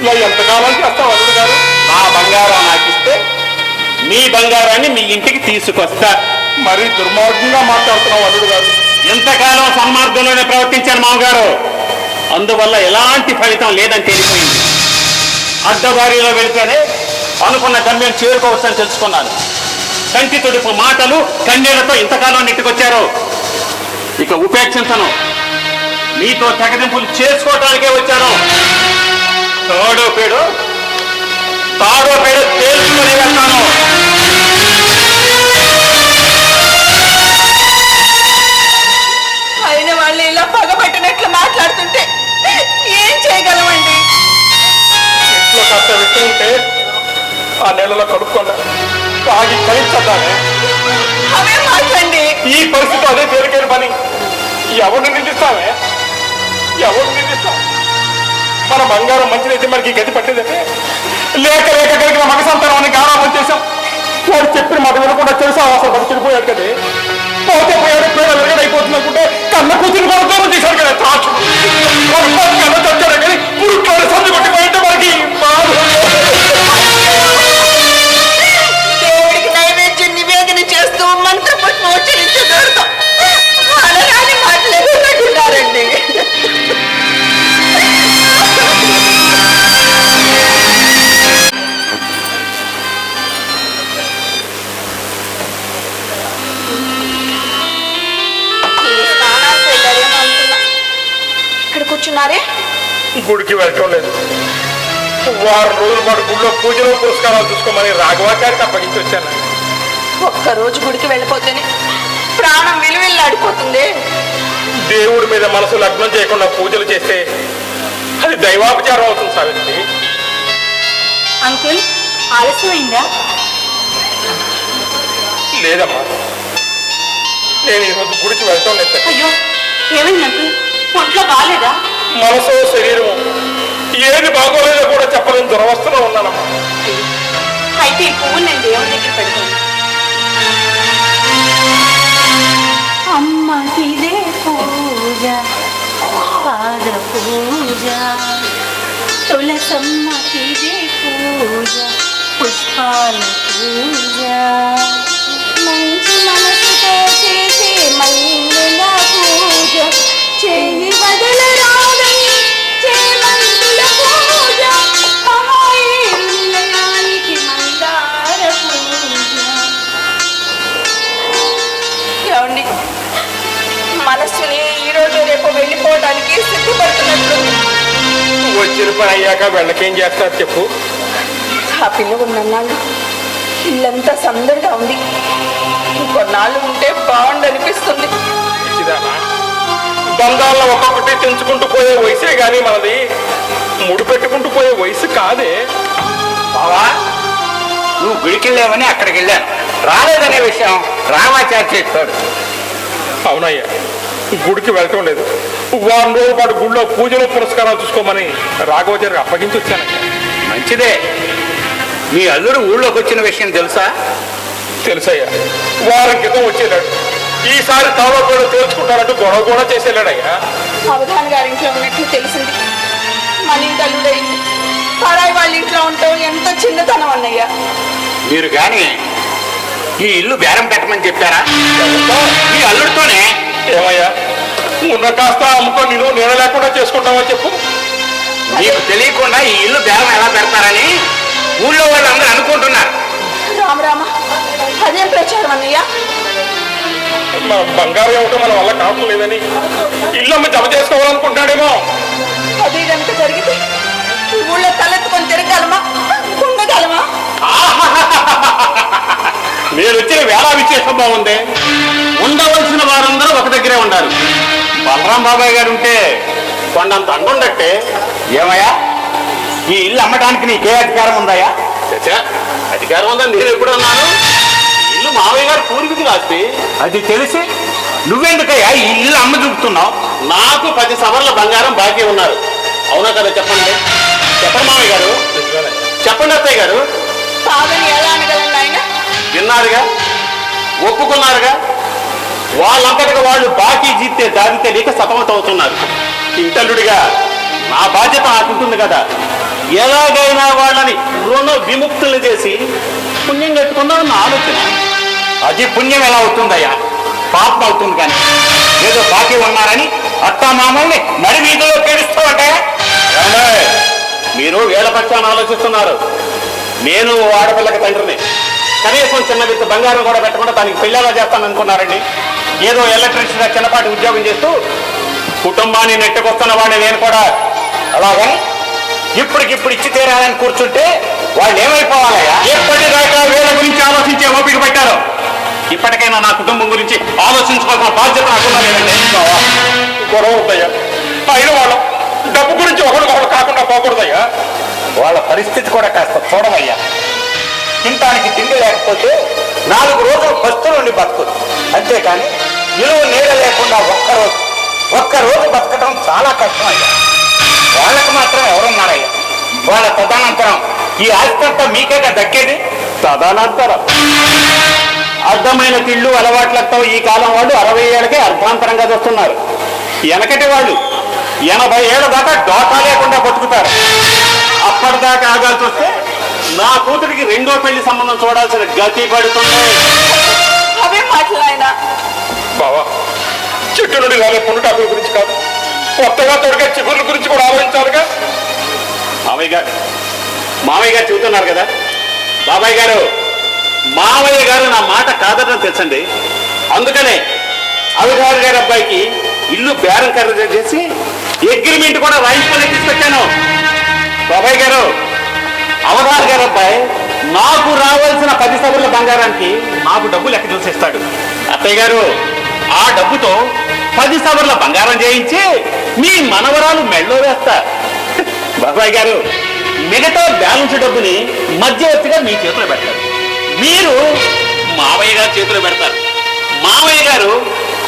ఇలా ఎంతకాలం చేస్తావు అల్లుడు గారు? నా బంగారం నాకిస్తే మీ బంగారాన్ని మీ ఇంటికి తీసుకొస్తా. మరీ దుర్మార్గంగా మాట్లాడుతున్నావు అల్లుడు గారు. ఎంతకాలం సన్మార్గంలోనే ప్రవర్తించాను మామగారు. అందువల్ల ఎలాంటి ఫలితం లేదని తేలిపోయింది. అడ్డదారిలో వెళితేనే అనుకున్న గమ్యం చేరుకోవచ్చని తెలుసుకున్నాను. కంటి తొడుపు మాటలు కన్నీళ్లతో ఇంతకాలం నెట్టుకొచ్చారు. ఇక ఉపేక్షించను. మీతో తెగదింపులు చేసుకోవటానికే వచ్చాను. తాడో పేడో తేల్చుకొని వెళ్తాను. అయిన వాళ్ళు ఇలా పగబట్టినట్లు మాట్లాడుతుంటే ఏం చేయగలమండి? ఇంట్లో కాస్త విట్టు ఉంటే ఆ నెలలో కడుక్కుండా తాగి కరించద్దానే. అవే మాట్లాడండి. ఈ పరిస్థితి అదే తేలికైన పని. ఎవరిని నిందిస్తామే? మన బంగారం మంచిదైతే మనకి గతి పట్టేదంటే లేక కలిగిన మగ సంతానాన్ని గారాబం చేశాం. వాడు చెప్పిన మాట వినకుండా తెలుసా అసలు బతి చెడిపోయాడు కదే. పోతే పోయాడు, పేరు వెరగడైపోతుంది అనుకుంటే కన్న కూతురు కూడా దూరం చేశాడు కదా. తాచుడు చచ్చాడు కానీ పురుట్లో సందు కొట్టిపోయింటే మనకి దేవుడికి నైవేద్యం నివేదన చేస్తూ మంత్రపట్టు ఉచ్చరించగలుగుతాం. అనరాని మాటలు ఎదుర్కొంటున్నారండి. ఇక్కడ కూర్చున్నారే? గుడికి వెళ్ళటం లేదు. వారం రోజుల పాటు గుడిలో పూజలు పురస్కారాలు చూసుకోమని రాఘవాచారికి అప్పగించి వచ్చాను. ఒక్కరోజు గుడికి వెళ్ళిపోతేనే ప్రాణం విలువెల్లాడిపోతుంది. దేవుడి మీద మనసు లగ్నం చేయకుండా పూజలు చేస్తే అది దైవాపచారం అవుతుంది సావిత్రి. అంకుల్, ఆలస్యమైందా? లేదమ్మా, నేను ఈరోజు గుడికి వెళ్ళటం లేదు. అయ్యో, ఏమైంది అంకుల్? ఒంట్లో బాగాలేదా? మనసు శరీరము ఏది బాగోలేదో కూడా చెప్పలేని దురవస్థలో ఉన్నానమ్మా. అయితే ఈ పువ్వు నేను దేవుడి దగ్గర పెడతాను. అమ్మకిదే పూజ, పాద పూజ, తులసమ్మకిదే పూజ, పుష్పాల పూజ. మంచి మనసుతో చేసే మల్లెల పూజ చెయ్యి వదలరా వచ్చిన పని అయ్యాక వెళ్ళకేం చేస్తారు చెప్పు. ఆ పిల్ల ఉన్నన్నాళ్ళు ఇల్లంతా సందడిగా ఉంది. ఇంకొన్నాళ్ళు ఉంటే బాగుండనిపిస్తుంది. పిచ్చిదానా, బంధాల్లో ఒక్కొక్కటి తెంచుకుంటూ పోయే వయసే గాని మనది ముడి పెట్టుకుంటూ పోయే వయసు కాదే. బావా, నువ్వు గుడికి వెళ్ళావని అక్కడికి వెళ్ళాను, రాలేదనే విషయం రామాచారి చెప్పాడు. అవునయ్యా, గుడికి వెళ్ళటం లేదు. వారం రోజుల పాటు గుడిలో పూజలు పురస్కారాలు చూసుకోమని రాఘవచారికి అప్పగించి వచ్చానయ్యా. మంచిదే. మీ అల్లుడు ఊళ్ళోకి వచ్చిన విషయం తెలుసా? తెలుసయ్యా, వారం క్రితం వచ్చేలాడు. ఈసారి తాలో కూడా తేల్చుకుంటారంటూ గొడవ కూడా చేసేలాడయ్యా. అవధాన్ గారి ఇంట్లో ఉన్నట్లు తెలిసింది. మన ఇంటి అల్లుడైంది పరాయి వాళ్ళ ఇంట్లో ఉంటావు ఎంత చిన్నతనం అన్నయ్య. మీరు కానీ ఈ ఇల్లు బేరం పెట్టమని చెప్పారా? మీ అల్లుడితోనే. ఏమయ్యా, ఉన్న కాస్త అమ్ముకొని నేను లేకుండా చేసుకుంటావా చెప్పు. మీకు తెలియకుండా ఈ ఇల్లు బేరం ఎలా పెడతారని ఊళ్ళో వాళ్ళందరూ అనుకుంటున్నారు. రామరామ, అదేం ప్రచారం అన్నయ్య? మన బంగారం ఇవ్వటం మన వల్ల కావటం లేదని ఇల్లమ్మ జమ చేసుకోవాలనుకుంటున్నాడేమో. అదే కనుక జరిగితే ఈ ఊళ్ళో తలెత్తుకొని తిరగలమా, ఉండగలమా? మీరు వచ్చిన వేళ విశేషం బాగుంది. ఉండవలసిన వారందరూ ఒక దగ్గరే ఉండాలి. బలరాం బాబాయ్ గారు ఉంటే కొండంత అండుండట్టే. ఏమయ్యా, ఈ ఇల్లు అమ్మటానికి నీకే అధికారం ఉందయ్యా? అధికారం ఉందని నేను ఎప్పుడు అన్నాను? ఇల్లు మావయ్య గారు పూర్వీకులు ఆస్తి. అది తెలిసి నువ్వెందుకయ్యా ఈ ఇల్లు అమ్మ చూపుతున్నావు? నాకు 10 సవర్ల బంగారం బాకీ ఉన్నారు. అవునా కదా? చెప్పండి చెప్పండి మావయ్య గారు, చెప్పండి అత్తయ్య గారు. కాదని ఎలా అనగలండి ఆయన? విన్నారుగా, ఒప్పుకున్నారుగా. వాళ్ళంతటిగా వాళ్ళు బాకీ జీతే దారి తెలియక సతమతం అవుతున్నారు. ఇంటల్లుడిగా నా బాధ్యత నాకుంటుంది కదా. ఎలాగైనా వాళ్ళని రుణ విముక్తులు చేసి పుణ్యం కట్టుకుందామన్న ఆలోచన. అది పుణ్యం ఎలా అవుతుందయ్యా? పాపం అవుతుంది. కానీ ఏదో బాకీ ఉన్నారని అత్తా మామల్ని నడి వీధిలో కేడుస్తూ ఉంటాయా? మీరు వేళ పక్షాన్ని ఆలోచిస్తున్నారు. నేను ఆడపిల్లకి తండ్రిని. కనీసం చిన్న విత్త బంగారం కూడా పెట్టకుండా దానికి పెళ్ళేలా చేస్తాననుకున్నారండి. ఏదో ఎలక్ట్రిషియన్ చిన్నపాటి ఉద్యోగం చేస్తూ కుటుంబాన్ని నెట్టుకొస్తున్న వాడిని నేను కూడా అలాగా ఇప్పటికిప్పుడు ఇచ్చి తీరాలని కూర్చుంటే వాళ్ళు ఏమైపోవాలయ్యా? ఎప్పటిదాకా వీళ్ళ గురించి ఆలోచించే ఓపిక పెట్టారు. ఇప్పటికైనా నా కుటుంబం గురించి ఆలోచించుకోవాల్సిన బాధ్యత నాకున్నా లేదండి. గొడవ ఉందయ్యా. అయిన వాళ్ళం డబ్బు గురించి ఒకరికొకరు కాకుండా పోకూడదయ్యా. వాళ్ళ పరిస్థితి కూడా కాస్త చూడవయ్యా. తినటానికి తిండి లేకపోతే 4 రోజులు పస్తు నుండి బతుకుదు. అంతేకాని ఇలువ నీడ లేకుండా ఒక్కరోజు బతకడం చాలా కష్టం అయ్యా. వాళ్ళకు మాత్రం ఎవరున్నారయ్యా? వాళ్ళ తదనంతరం ఈ ఆస్తంతా మీకేగా దక్కేది. తదనంతరం అర్థమైన తిళ్ళు అలవాట్లతో ఈ కాలం వాళ్ళు 60 ఏళ్ళకే అర్ధాంతరంగా చూస్తున్నారు. వెనకటి వాళ్ళు 80 ఏళ్ళ దాకా డోటా లేకుండా బతుకుతారు. అప్పటిదాకా ఆగాల్సి వస్తే నా కూతురికి 2వ పెళ్లి సంబంధం చూడాల్సిన గతి పడుతుంది. అవే మాటలు ఆయన. బావా, చెట్టు నుండి రాలే పుండుటాకుల గురించి కాదు, కొత్తగా తొడిగే చిగుర్ల గురించి కూడా ఆలోచించాలిగా. మావయ్య గారు చెబుతున్నారు కదా. బాబాయ్ గారు, మావయ్య గారు నా మాట కాదని తెలుసండి. అందుకనే అవిగారు గారి అబ్బాయికి ఇల్లు బేరం ఖరీదు చేసి అగ్రిమెంట్ కూడా రాయించుకొని తీసుకొచ్చాను. బాబాయ్ గారు, అవగారు గారి అబ్బాయి నాకు రావాల్సిన 10 సవర్ల బంగారానికి నాకు డబ్బులు ఎక్కడ చూసిస్తాడు. అత్తయ్య గారు, ఆ డబ్బుతో 10 సవర్ల బంగారం చేయించి మీ మనవరాలు మెళ్ళో వేస్తా. బాబాయ్ గారు, మిగతా బ్యాలెన్స్ డబ్బుని మధ్యవర్తిగా మీ చేతిలో పెడతారు. మీరు మావయ్య గారి చేతిలో పెడతారు. మావయ్య గారు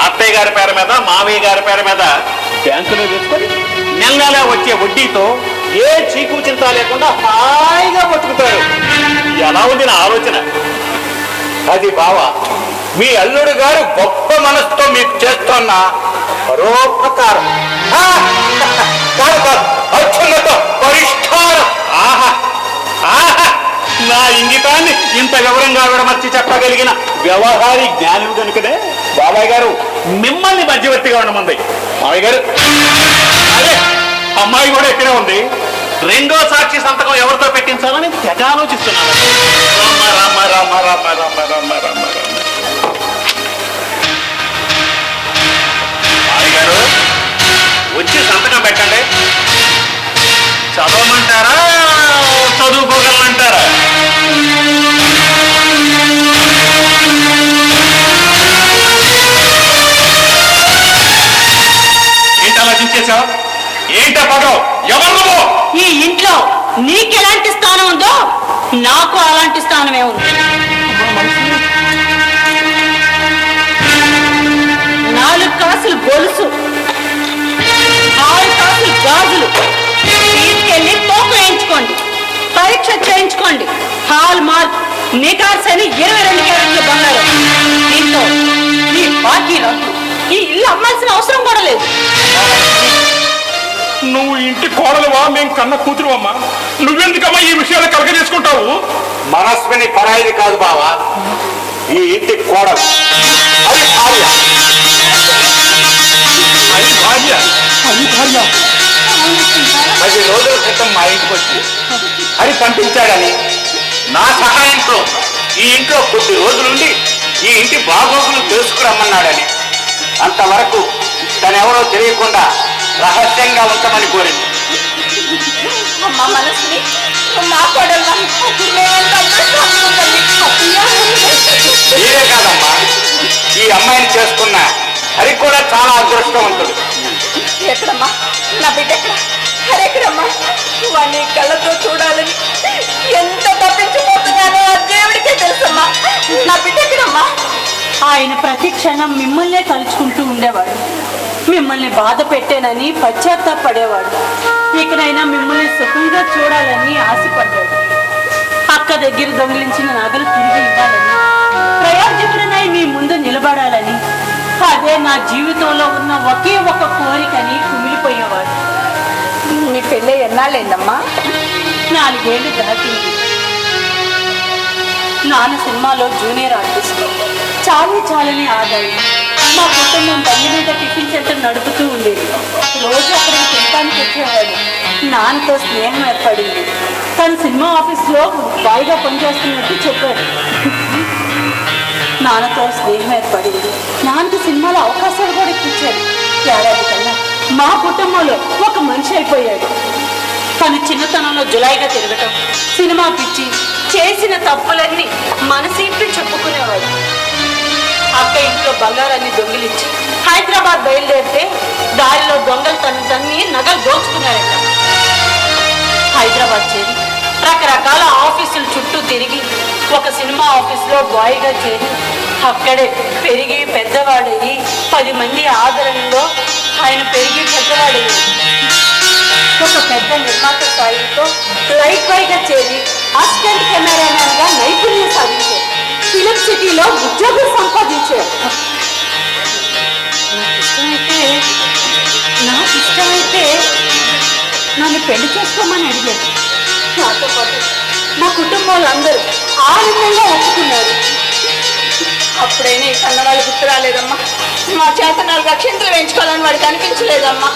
అత్తయ్య గారి పేరు మీద మావయ్య గారి పేరు మీద బ్యాంకులో వేసుకొని నెల నెల వచ్చే వడ్డీతో ఏ చీకు చింత లేకుండా హాయిగా బతుకుతారు. ఎలా ఉంది నా ఆలోచన? అది బావా, మీ అల్లుడు గారు గొప్ప మనసుతో మీకు చేస్తున్న పరోపకారం, అత్యున్నత పరిష్కారం. ఆహా ఆహా, నా ఇంగితాన్ని ఇంత వివరంగా విడమర్చి చెప్పగలిగిన వ్యవహారి జ్ఞానులు కనుకనే బాబాయ్ గారు మిమ్మల్ని మధ్యవర్తిగా ఉండమంది. మావయ్య గారు, అదే అమ్మాయి కూడా ఇక్కడే ఉంది. 2వ సాక్షి సంతకం ఎవరితో పెట్టించాలని తెగ ఆలోచిస్తున్నాను. రామ రామ రామ రామ రామ రామ రామ రామ. మావయ్య గారు, వచ్చి సంతకం పెట్టండి. నాకు అలాంటి స్థానమే ఉంది. 4 కాసులు గొలుసు, 6 కాసులు గాజులు తీసుకెళ్లి తోపు వేయించుకోండి, పరీక్ష చేయించుకోండి. హాల్ మార్క్ నికార్స్ అని 22 క్యారెట్ల బంగారం. దీంతో ఈ బాకీ రద్దు. ఈ ఇల్లు అమ్మాల్సిన అవసరం కూడా లేదు. నువ్వు ఇంటి కోడలువా, మేము కన్న కూతురువమ్మా. నువ్వెందుకమ్మా ఈ విషయాలు కలగజేసుకుంటావు? మనస్విని పరాయిది కాదు బావా, ఈ ఇంటి కోడలు. అది భార్య. అది భార్య. అది భార్య. 10 రోజుల క్రితం మా ఇంటికి వచ్చి అది పంపించాడని నా సహాయంతో ఈ ఇంట్లో కొద్ది రోజులుండి ఈ ఇంటి బాగోగులు తెలుసుకురమ్మన్నాడని, అంతవరకు తనెవరో తెలియకుండా రహస్యంగా ఉంచమని కోరింది. అమ్మా మనసుని మా కోడలు మీరే కాదమ్మా, ఈ అమ్మాయిని చేసుకున్న హరి కూడా చాలా అదృష్టవంతుడు. ఎక్కడమ్మా నా బిడ్డ? ఎక్కడ? ఎక్కడమ్మా? వాడిని కళ్ళతో చూడాలని ఎంత తప్పించిపోతున్నానో ఆ దేవుడికే తెలుసమ్మా. నా బిడ్డ ఎక్కడమ్మా? ఆయన ప్రతి క్షణం మిమ్మల్నే తలుచుకుంటూ ఉండేవాడు. మిమ్మల్ని బాధ పెట్టానని పశ్చాత్తాపడేవాడు. ఇకనైనా మిమ్మల్ని సుఖంగా చూడాలని ఆశపడ్డాడు. అక్క దగ్గర దొంగిలించిన నగలు తిరిగి ఇవ్వాలని, ప్రయోజకుడనై మీ ముందు నిలబడాలని, అదే నా జీవితంలో ఉన్న ఒకే ఒక కోరికని కుమిలిపోయేవాడు. మీ పెళ్ళి ఎన్నాళ్ళైందమ్మా? 4 ఏళ్ళు దాటింది. నాన్న సినిమాలో జూనియర్ ఆర్టిస్ట్, చాలని ఆదాయం. మా కుటుంబం బండి మీద టిఫిన్ సెంటర్ నడుపుతూ ఉండేది. రోజు అక్కడికి తినడానికి వచ్చేవాడు. నాన్నతో స్నేహం ఏర్పడింది. తను సినిమా ఆఫీస్లో బాయిగా పనిచేస్తున్నట్టు చెప్పాడు. నాన్నతో స్నేహం ఏర్పడింది. నాన్నకు సినిమాలో అవకాశాలు కూడా ఇప్పించాడు. ఏడాది కన్నా మా కుటుంబంలో ఒక మనిషి అయిపోయాడు. తను చిన్నతనంలో జులాయిగా తిరగటం, సినిమా పిచ్చి, చేసిన తప్పులన్నీ మనసిప్పి చెప్పుకునేవాడు. అక్క ఇంట్లో బంగారాన్ని దొంగిలించి హైదరాబాద్ బయలుదేరితే దారిలో దొంగలు తన్ని నగలు దోచుకున్నారట. హైదరాబాద్ చేరి రకరకాల ఆఫీసుల చుట్టూ తిరిగి ఒక సినిమా ఆఫీసులో బాయ్గా చేరి అక్కడే పెరిగి పెద్దవాడయ్యి 10 మంది ఆదరణలో ఆయన పెరిగి పెద్దవాడయ్యి ఒక పెద్ద నిర్మాత స్థాయితో లైట్ బాయ్గా చేరి అసిస్టెంట్ కెమెరామెన్ గా నైపుణ్యం సాధించారు. ఫిలిం సిటీలో ఉద్యోగం సంపాదించారు. నాకు ఇష్టమైతే నన్ను పెళ్లి చేసుకోమని అడిగారు. నాతో పాటు మా కుటుంబం వాళ్ళందరూ ఆనందంగా ఒప్పుకున్నారు. అప్పుడైనా ఈ కన్నవాళ్ళు గుర్తు రాలేదమ్మా. మా చేత 4 అక్షంతలు వేయించుకోవాలని వాడికి అనిపించలేదమ్మా.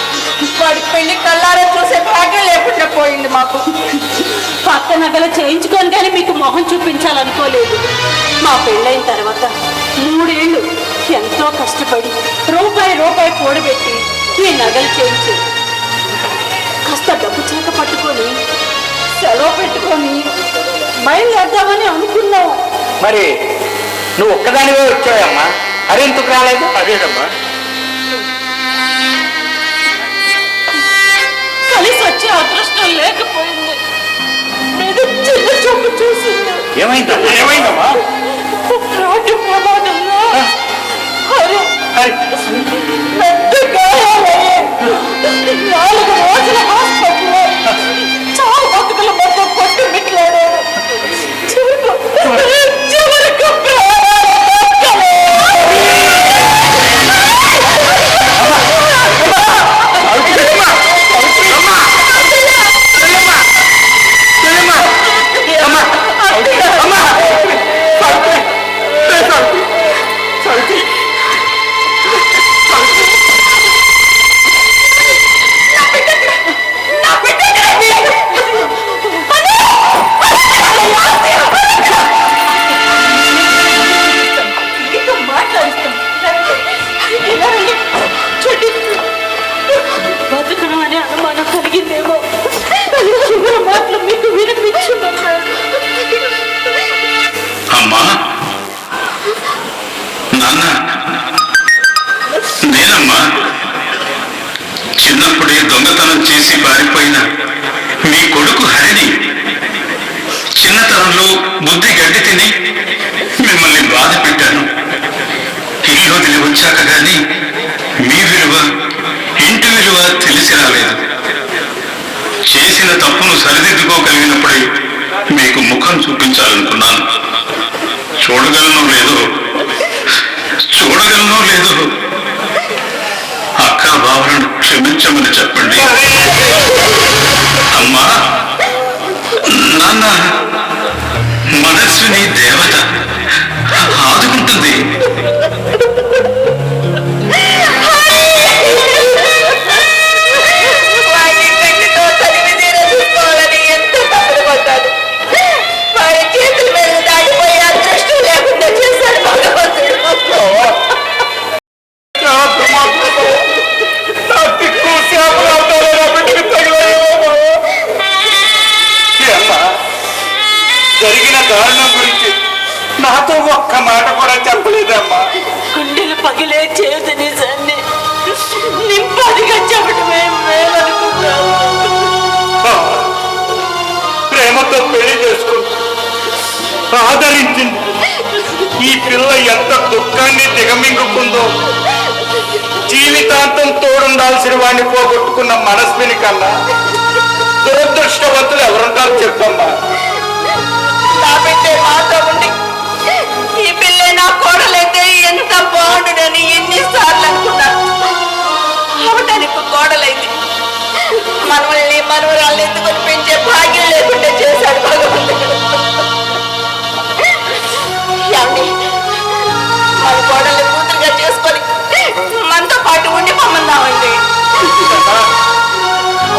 వాడి పెళ్లి కళ్ళారా చూసే భాగ్యం లేకుండా పోయింది మాకు. పక్క నగలు చేయించుకొని కానీ మీకు మొహం చూపించాలనుకోలేదు. మా పెళ్ళైన తర్వాత 3 ఏళ్ళు ఎంతో కష్టపడి రూపాయి కూడబెట్టి ఈ నగలు చేయించి కాస్త డబ్బు చేత పట్టుకొని సెలవు పెట్టుకొని బయలుదేద్దామని అనుకున్నావు. మరి నువ్వు ఒక్కదానివే వచ్చావమ్మా, అరెందుకు రాలేదు? అదేనమ్మా. కలిసి వచ్చే అదృష్టం లేకపోయింది. మీద చిన్న చూపు చూసింది. ఏమైందమ్మా? రోడ్డు ప్రమాదంలో పెద్ద గాయాలయ్యాయి. 4 రోజుల హాస్పిటల్లో చావు బతుకుల మధ్య కొట్టు మిట్లాడాడు. చివరికి వ్యవహారంలో బుద్ధి గడ్డి తిని మిమ్మల్ని బాధ పెట్టాను. ఇల్లు వదిలి వచ్చాక గాని మీ విలువ, ఇంటి విలువ తెలిసి రాలేదు. చేసిన తప్పును సరిదిద్దుకోగలిగినప్పుడే మీకు ముఖం చూపించాలనుకున్నాను. చూడగలనో లేదో అక్క బావలను క్షమించమని చెప్పండి. అమ్మా, నాన్న, మనస్విని దేవత ఆదుకుంటుంది. జరిగిన దారుణం గురించి నాతో ఒక్క మాట కూడా చెప్పలేదమ్మా. గుండెలు పగిలే చేదు నిజాన్ని నింపాదిగా చెప్పడమే మేమనుకున్నాము. ప్రేమతో పెళ్లి చేసుకుంది, ఆదరించింది. ఈ పిల్ల ఎంత దుఃఖాన్ని దిగమింగుకుందో. జీవితాంతం తోడుండాల్సిన వాడిని పోగొట్టుకున్న మనస్విని కన్నా దురదృష్టవంతులు ఎవరుంటారు చెప్పమ్మా. నా బిడ్డే మాతో ఉండి ఈ పిల్లే నా కోడలైతే ఎంత బాగుండునని ఎన్నిసార్లు అనుకున్నాను. అవటానికి కోడలైంది. మనవల్ని మనవరాల్ని ఎత్తుకొని పెంచే భాగ్యం లేకుండా చేశాడు భగవంతుడు. మన కోడల్ని కూతురుగా చేసుకొని మనతో పాటు ఉండి మమ్మల్ని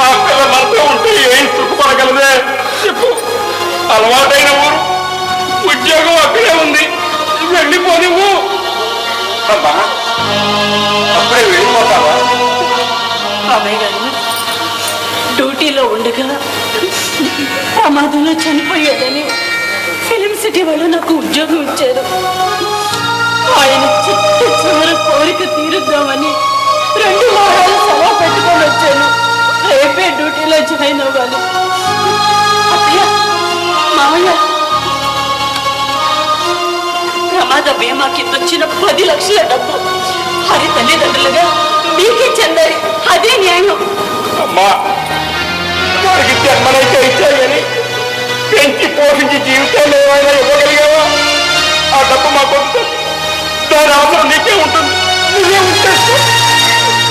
ఆ పిల్ల మనతో ఉంటే ఏం సుఖపడగలదే చెప్పు. అలవాటైన ఊరు, ఉద్యోగం అక్కడే ఉంది, వెళ్ళిపోనివ్వు. అమ్మా, అప్పుడే వెళ్ళిపోతావా? అమ్మాయి గారు డ్యూటీలో ఉండగా ప్రమాదంలో చనిపోయేదని ఫిలిం సిటీ వాళ్ళు నాకు ఉద్యోగం ఇచ్చారు. ఆయన చివరి కోరిక తీరుద్దామని 2 వారాలు సెలవు పెట్టుకొని వచ్చాను. రేపే డ్యూటీలో జాయిన్ అవ్వాలి. అత్తయ్య, మామయ్య, ప్రమాద బీమా కింద వచ్చిన 10 లక్షల డబ్బు హరి తల్లిదండ్రులుగా మీకే చెందాలి. అదే న్యాయం. అమ్మా, వారికి జన్మనైతే ఇచ్చాయని పెంచి పోషించి జీవితాలు ఏమైనా ఇవ్వగలిగావా? ఆ డబ్బు మా కొడుకు, దాని అవసరం నీకే ఉంటుంది. నువ్వే ఉంచేసుకో.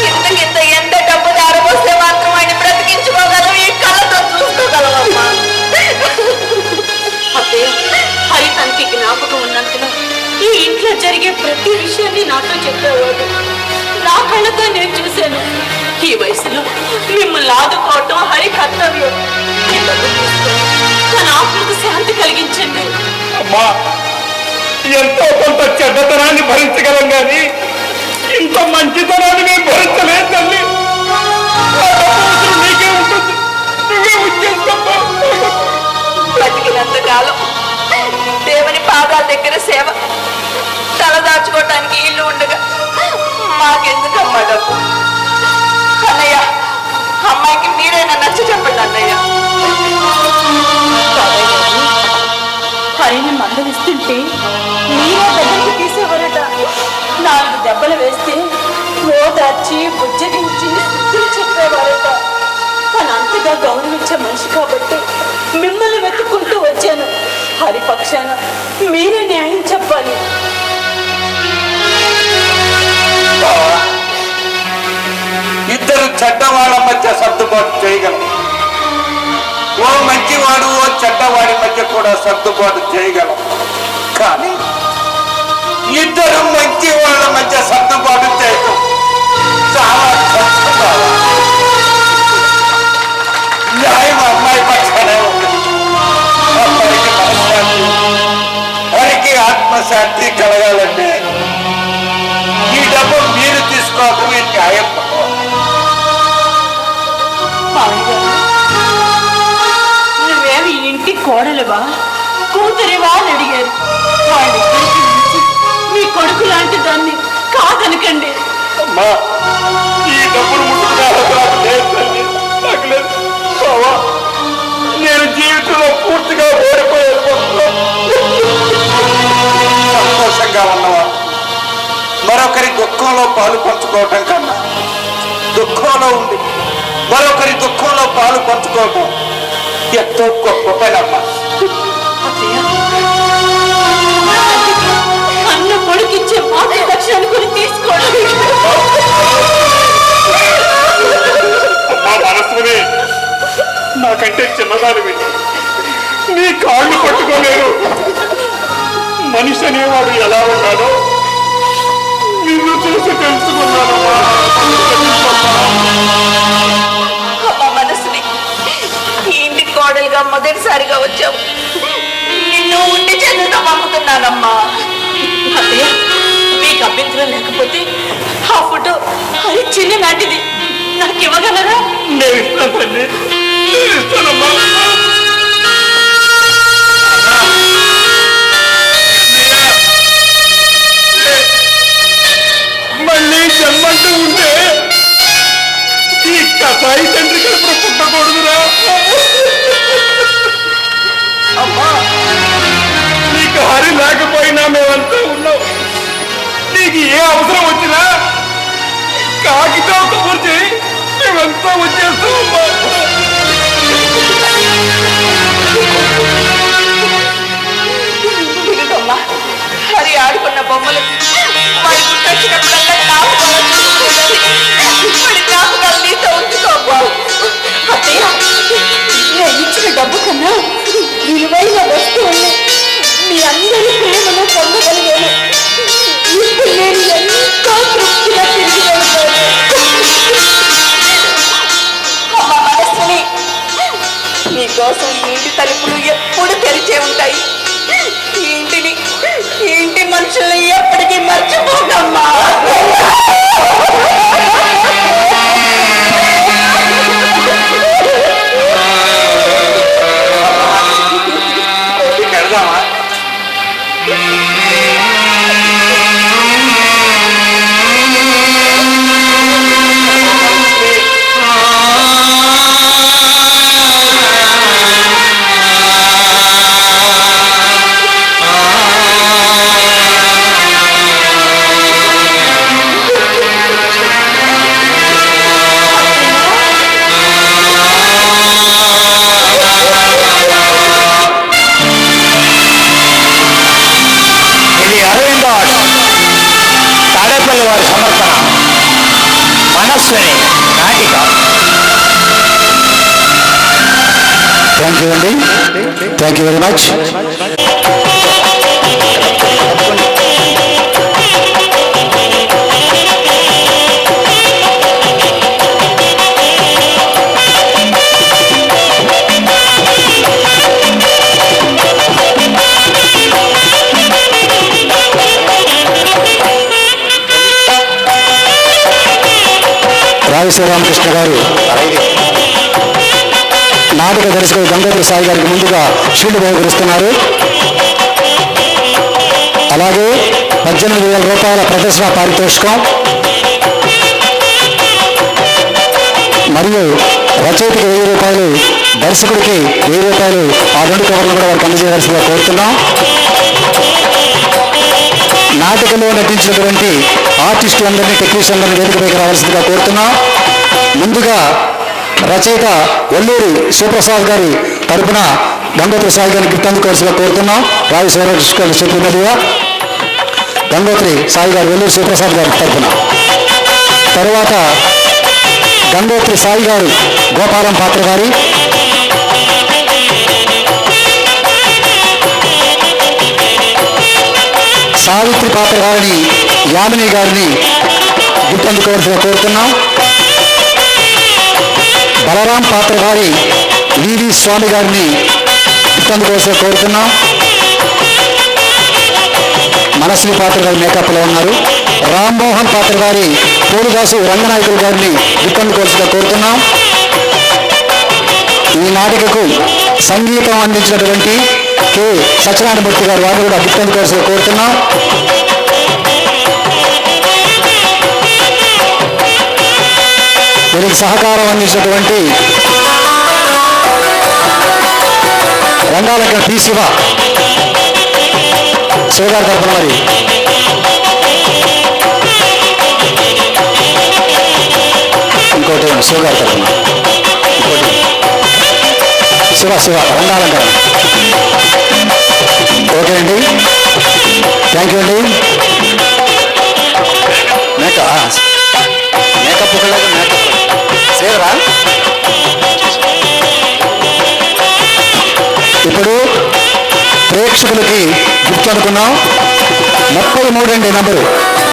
ఇంతకింత ఎంత డబ్బు దారపోస్తే మాత్రం ఆయన బ్రతికించుకోగలం, ఈ కళ్ళతో చూసుకోగలమమ్మా. అత్తయ్య, హరి తనకి జ్ఞాపకం ఉన్నంతలో ఈ ఇంట్లో జరిగే ప్రతి విషయాన్ని నాతో చెప్పేవాడు. నా కళ్ళతో నేను చూశాను. ఈ వయసులో మిమ్మల్ని ఆదుకోవటం హరి కర్తవ్యం. తన ఆత్మకు శాంతి కలిగించండి. అమ్మా, ఎంతో కొంత చెడ్డతనాన్ని భరించగలం కానీ ఇంత మంచితనాన్ని మేము భరించలేదు తల్లి. నీకే ఉంటుంది, నువ్వే ఉద్యోగమ్మా. బ్రతికినంతకాలం దేవుని పాదాల దగ్గర సేవ, తలదాచుకోవటానికి ఇల్లు ఉండగా మాకెందుకమ్మా డబ్బు? అన్నయ్య, అమ్మాయికి మీరైనా నచ్చ చెప్పండి అన్నయ్య. హరిని మందలిస్తుంటే మీరే దగ్గరికి తీసేవారట. 4 దెబ్బలు వేస్తే ఓదార్చి బుజ్జగించి శుద్ధులు చెప్పేవారట. తను అంతగా గౌరవించే మనిషి కాబట్టి మిమ్మల్ని వెతుక్కుంటూ వచ్చాను. హరి పక్షాన మీరే న్యాయం చెప్పాలి. ఇద్దరు చెడ్డవాళ్ళ మధ్య సర్దుబాటు చేయగలం. ఓ మంచివాడు ఓ చెడ్డవాడి మధ్య కూడా సర్దుబాటు చేయగలం. కానీ ఇద్దరు మంచి వాళ్ళ మధ్య సర్దుబాటు చేయటం చాలా కష్టం. న్యాయం అమ్మాయి పక్షానే ఉంటుంది. అమ్మాయికి మనశ్శాంతి, వారికి ఆత్మశాంతి కలగాలంటే ఈ డబ్బు మీరు తీసుకోవటమే న్యాయం. నువ్వేమి ఇంటి కోడలువా కూతురివా అని అడిగారు. వాళ్ళిద్దరికి మించి మీ కొడుకు లాంటి దాన్ని కాదనకండి. అమ్మా, ఈ డబ్బులు ముట్టుకునే అవసరం లేదు తల్లి, నాకు లేదు. బావా, నేను జీవితంలో పూర్తిగా ఓడిపోయాను. సంతోషంగా ఉన్నవాడు మరొకరి దుఃఖంలో పాలు పంచుకోవటం కన్నా దుఃఖంలో ఉండి మరొకరి దుఃఖంలో పాలు పంచుకోవటం ఎంతో గొప్ప పనమ్మా. అన్న కొడుకిచ్చే మార్గదర్శనం కొని తీసుకోండి. అమ్మా మనసుని నాకంటే చిన్నదానివి, నీ కాళ్ళు పట్టుకోలేరు. మనిషి అనేవాడు ఎలా ఉన్నాడో నిన్ను చూసి తెలుసుకున్నానమ్మా. అమ్మ మనసుని ఈ ఇంటి కోడలుగా మొదటిసారిగా వచ్చావు. నిన్ను ఉండి చెందుతో పంపుతున్నానమ్మా. అత్తయ్య మీకు అభ్యంతరం లేకపోతే ఆ ఫోటో అది చిన్న నాటిది నాకు ఇవ్వగలరా? నేను ఇస్తాను తల్లి, నేను ఇస్తానమ్మా. మళ్ళీ జన్మంటూ ఉంటే ఈ కసాయి తండ్రి కడుపున పుట్టకూడదురా. అమ్మా నీకు హరి లేకపోయినా మేమంతా ఉన్నాం. నీకు ఏ అవసరం వచ్చినా కాకితో కబురు చేయి, మేమంతా వచ్చేస్తామమ్మా. ఇదిగమ్మా హరి ఆడుకున్న బొమ్మలు మరి గుర్తొచ్చినప్పుడల్లా జ్ఞాపకాలు చూసుకున్నది. మరి జ్ఞాపకాలు నీతో ఉంచుకోమ్మా. అత్తయ్య నేను ఇచ్చిన డబ్బు కన్నా విలువైన వస్తువుల్ని మీ అందరి ప్రేమను పొందగలిగాను. ఇప్పుడు నేను ఎంతో తృప్తిగా తిరిగి వెళ్తాను. అమ్మ మనస్సుని నీకోసం ఈ ఇంటి తలుపులు ఎప్పుడు తెరిచే ఉంటాయి. ఈ ఇంటి మనుషుల్ని ఎప్పటికీ మర్చిపోకమ్మా. వెళ్దామా? ఇది అరవిందో తాడేపల్లి వారి సమర్పణ మనస్సుని నాటిక. థ్యాంక్ యూ అండి, థ్యాంక్ యూ వెరీ మచ్. రావి శ్రీరామకృష్ణ గారు నాటక దర్శకుడు గంగోత్రి సాయి గారికి ముందుగా షీల్డ్ బహుకరిస్తున్నారు. అలాగే 18,000 రూపాయల ప్రదర్శన పారితోషికం మరియు రచయితకి 1000 రూపాయలు, దర్శకుడికి 1000 రూపాయలు, ఆ 2 కవర్లు కూడా వారికి అందజేయవలసిందిగా కోరుతున్నాం. నాటకంలో నటించినటువంటి ఆర్టిస్టులందరినీ, టెక్నీషియన్లందరినీ వేదికపైకి రావాల్సిందిగా కోరుతున్నాం. ముందుగా రచయిత ఒల్లూరి శివప్రసాద్ గారి తరపున గంగోత్రి సాయి గారిని గిఫ్ట్ అందుకోవాల్సిగా కోరుతున్నాం. రావి శ్రీరామకృష్ణ చెప్పిన మీదుగా గంగోత్రి సాయి గారు ఒల్లూరి శివప్రసాద్ గారి తరపున. తరువాత గంగోత్రి సాయి గారు గోపాలం పాత్ర గారి, సావిత్రి పాత్ర గారిని యామిని గారిని గిఫ్ట్ అందుకోవాల్సిగా కోరుతున్నాం. బలరాం పాత్ర గారి వివి స్వామి గారిని గిఫ్ట్ అందుకోవాల్సిగా కోరుతున్నాం. మనస్వి పాత్ర గారి మేకప్లో ఉన్నారు. రామ్మోహన్ పాత్ర గారి పోలుదాసు రంగనాయకులు గారిని గిఫ్ట్ అందుకోవాల్సిగా కోరుతున్నాం. ఈ నాటికకు సంగీతం అందించినటువంటి కె సత్యనారాయణమూర్తి గారు, వారిని కూడా గిఫ్ట్ అందుకోవాల్సిగా కోరుతున్నాం. దీనికి సహకారం అందించినటువంటి రంగాలంకణ పి శివ శివగారి తరపున మరి ఇంకోటి శివగారి తరపున ఇంకోటి శివ రంగాలంకణ. ఓకే అండి, థ్యాంక్ యూ అండి. మేకప్ ఒకలాగా మేకప్ సేవరా. ఇప్పుడు ప్రేక్షకులకి గిఫ్ట్ అనుకున్నాం. 33 అండి నంబరు.